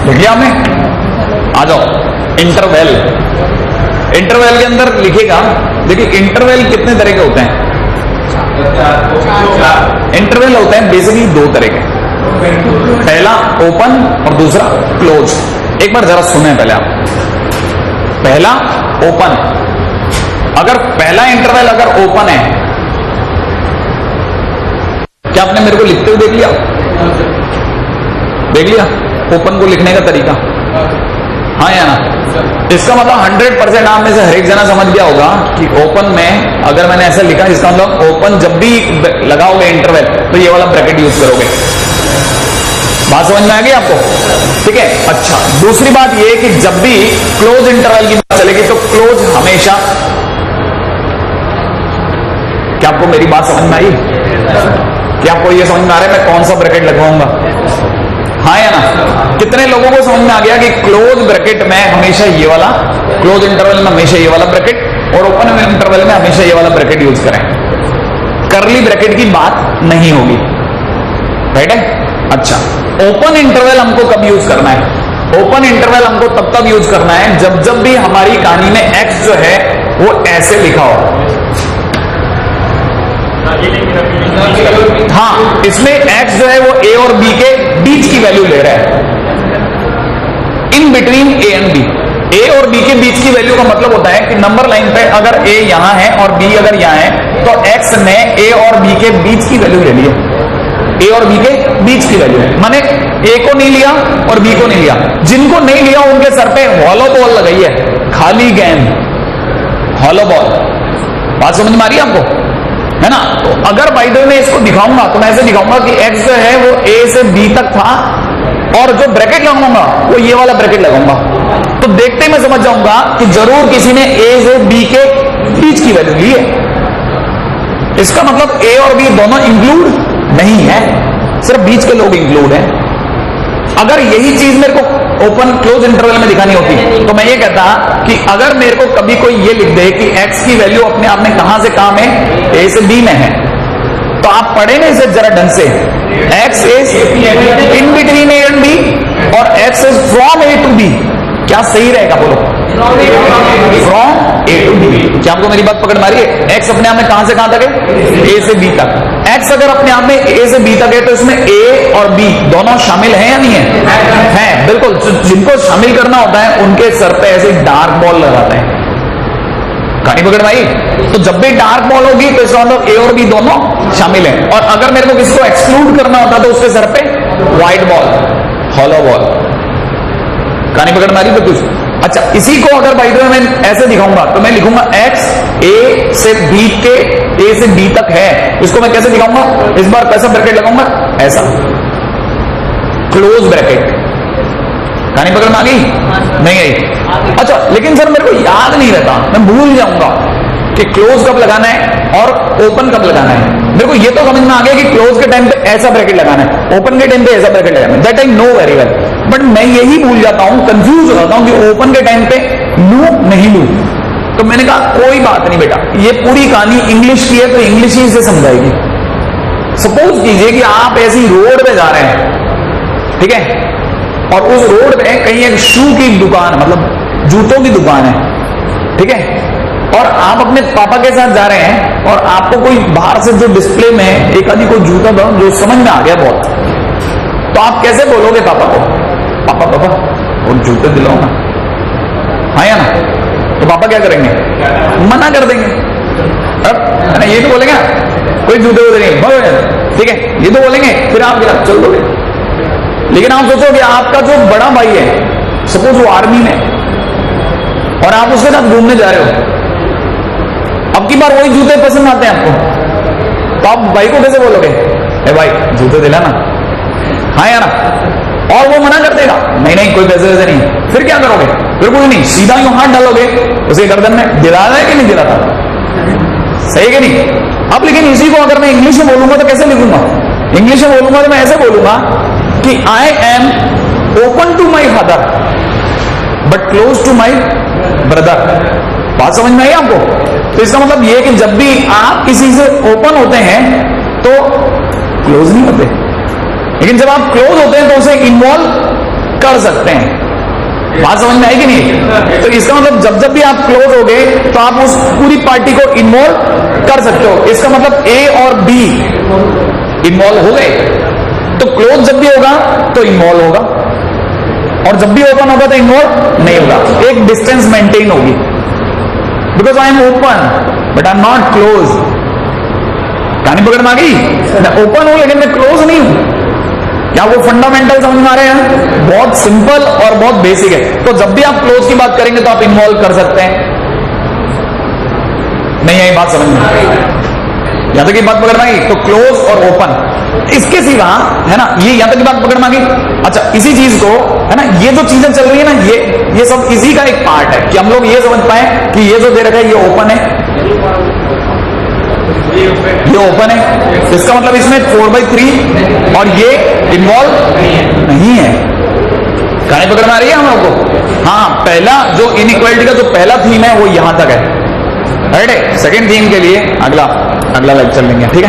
A: देखिए आपने, आ जाओ। इंटरवल, इंटरवल के अंदर लिखेगा, देखिए इंटरवल कितने तरह के होते हैं? इंटरवल होते हैं बेसिकली 2 तरह के, पहला ओपन और दूसरा क्लोज। एक बार जरा सुने पहले आप। पहला ओपन, अगर पहला इंटरवल अगर ओपन है, क्या आपने मेरे को लिखते हुए देख लिया? देख लिया ओपन को लिखने का तरीका, हाँ या ना? इसका मतलब 100% आप में से हर एक जना समझ गया होगा कि ओपन में अगर मैंने ऐसा लिखा, इसका मतलब ओपन जब भी लगाओगे इंटरवल तो ये वाला ब्रैकेट यूज करोगे। बात समझ में आ गई आपको? ठीक है, अच्छा। दूसरी बात ये कि जब भी क्लोज इंटरवल की बात चलेगी तो क्लोज हमेशा, क्या आपको मेरी बात समझ में आई? क्या आपको ये समझ में आ रहा है मैं कौन सा ब्रैकेट लगवाऊंगा? हाँ या ना? कितने लोगों को समझ में आ गया कि क्लोज ब्रैकेट में हमेशा ये वाला, क्लोज इंटरवल में हमेशा ये वाला ब्रैकेट और ओपन इंटरवल में हमेशा ये वाला ब्रैकेट यूज करें, कर्ली ब्रैकेट की बात नहीं होगी, राइट है। अच्छा, ओपन इंटरवल हमको कब यूज करना है? ओपन इंटरवल हमको तब यूज करना है जब भी हमारी कहानी में x जो है वो ऐसे लिखा हो। हाँ, इसमें x जो है वो a और b के बीच की वैल्यू ले रहा है, इन between a and b। a और b के बीच की वैल्यू का मतलब होता है कि नंबर लाइन पे अगर a यहां है और b अगर यहां है तो x ने a और b के बीच की वैल्यू ले ली है। a और b के बीच की वैल्यू है, माने a को नहीं लिया और b को नहीं लिया। जिनको नहीं लिया उनके सर पे हॉलो बॉल लगाई है, खाली गेंद, हॉलो बॉल। बात समझ में आ रही है आपको, है ना? तो अगर बाय द वे मैं इसको दिखाऊंगा तो मैं ऐसे दिखाऊंगा कि x जो है वो a से b तक था और जो ब्रैकेट लगाऊंगा वो ये वाला ब्रैकेट लगाऊंगा, तो देखते ही मैं समझ जाऊंगा कि जरूर किसी ने a से b के बीच की वैल्यू ली है। इसका मतलब a और b दोनों इंक्लूड नहीं है, सिर्फ बीच के लोग इंक्लूड हैं। अगर यही चीज मेरे को ओपन क्लोज इंटरवल में दिखानी होती तो मैं ये कहता कि अगर मेरे को कभी कोई ये लिख दे कि x की वैल्यू अपने आप में कहां से कहां में a से b में है, तो आप पढ़े ना इसे जरा ढंग से, x is in between a and b और x is from a to b। क्या सही रहेगा बोलो? From a to b। क्या आपको मेरी बात पकड़ मारी है? x अपने आप में कहां से कहां तक है? a से b तक। x अगर अपने आप में a से b तक है तो इसमें a और b दोनों शामिल हैं या नहीं है? हैं, बिल्कुल। जिनको शामिल करना होता है उनके सर पे ऐसे डार्क बॉल लगाते हैं। कहानी पकड़ में आई? तो जब भी डार्क बॉल होगी तो इसका मतलब a और b दोनों शामिल हैं, और अगर मेरे को किसी को एक्सक्लूड करना होता तो उसके सर पे व्हाइट बॉल, हॉलो बॉल। कहानी पकड़ में आ रही तो कुछ? अच्छा, इसी को अगर बाय द वे मैं ऐसे दिखाऊंगा तो मैं लिखूंगा x a से b के a से b तक है। इसको मैं कैसे दिखाऊंगा? इस बार कैसा ब्रैकेट लगाऊंगा? ऐसा, क्लोज ब्रैकेट। कहानी पकड़ में आ गई? नहीं आई? अच्छा, लेकिन सर मेरे को याद नहीं रहता, मैं भूल जाऊंगा कि क्लोज कब लगाना है और ओपन कब लगाना है। मेरे को ये तो समझ में आ गया कि क्लोज के टाइम पे ऐसा ब्रैकेट लगाना है, ओपन के टाइम पे ऐसा ब्रैकेट लगाना है, that I know very well. But मैं यही भूल जाता हूं, कंफ्यूज हो जाता हूं कि ओपन के टाइम पे लू नहीं लू। तो मैंने कहा कोई बात नहीं बेटा, ये पूरी कहानी इंग्लिश की है तो इंग्लिश ही से समझाएगी। सपोज कीजिए कि आप ऐसी रोड पे जा रहे हैं, ठीक है, और उस रोड पे कहीं एक शू की दुकान, मतलब जूतों की दुकान है, ठीक है, और आप अपने पापा के साथ जा रहे हैं और आपको कोई बाहर से जो डिस्प्ले में एक आदि कोई जूता था जो समझ में आ गया बहुत, तो आप कैसे बोलोगे पापा को? पापा पापा और जूते दिलाओ ना, हाँ या ना? तो पापा क्या करेंगे? मना कर देंगे। अब ये तो बोलेंगे कोई जूते वूते नहीं, ठीक है, ये तो बोलेंगे, फिर आप क्या चल दोगे। लेकिन आप सोचो कि आपका जो बड़ा भाई है, सपोज वो आर्मी में, और आप उसके साथ घूमने जा रहे हो, अब की बार वही जूते पसंद आते हैं आपको, तो आप भाई को कैसे बोलोगे? ए भाई जूते दिला ना, हाँ या ना? और वो मना कर देगा, नहीं नहीं कोई पैसे वैसे नहीं। फिर क्या करोगे? फिर कुछ नहीं, सीधा यूं हाथ डालोगे उसे गर्दन में, दिलाना है कि नहीं दिलाता? सही कि नहीं? अब लेकिन इसी को अगर मैं इंग्लिश में बोलूंगा तो कैसे लिखूंगा? इंग्लिश में बोलूंगा तो मैं ऐसे बोलूंगा कि I am open to my father but close to my brother. बात समझ में आई आपको? तो इसका मतलब यह कि जब भी आप किसी से ओपन होते हैं तो क्लोज नहीं होते, लेकिन जब आप क्लोज होते हैं तो उसे इन्वॉल्व कर सकते हैं। बात समझ में आई कि नहीं? तो इसका मतलब जब भी आप क्लोज हो गए तो आप उस पूरी पार्टी को इन्वॉल्व कर सकते हो। इसका मतलब ए और बी इन्वॉल्व हो गए, तो क्लोज जब भी होगा तो इन्वॉल्व होगा, और जब भी ओपन होगा तो इन्वॉल्व नहीं होगा, एक डिस्टेंस मेंटेन होगी। Because I am open but I am not close. कहानी पकड़ में आ गई? मैं ओपन हूं लेकिन मैं क्लोज नहीं हूं। क्या वो फंडामेंटल समझ में आ रहे हैं? बहुत सिंपल और बहुत बेसिक है। तो जब भी आप क्लोज की बात करेंगे तो आप इन्वॉल्व कर सकते हैं। नहीं आई बात समझ में? यहां तक की बात पकड़ में आ गई? तो क्लोज और ओपन, इसके सिवा है ना, ये यहां तक की बात पकड़ में आ गई। अच्छा, इसी चीज को है ना, ये जो चीजें चल रही है ना, ये सब इसी का एक पार्ट है कि हम लोग ये समझ पाए कि ये जो दे रखा है ये ओपन है, ये ओपन है, इसका मतलब इसमें 4/3 और ये इन्वॉल्व नहीं है। कहानी पकड़ में आ रही है हम लोग को? हाँ, पहला जो इनइक्वालिटी का जो पहला थीम है वो यहां तक है, राइट है। सेकंड थीम के लिए अगला लेक्चर लेंगे, ठीक है।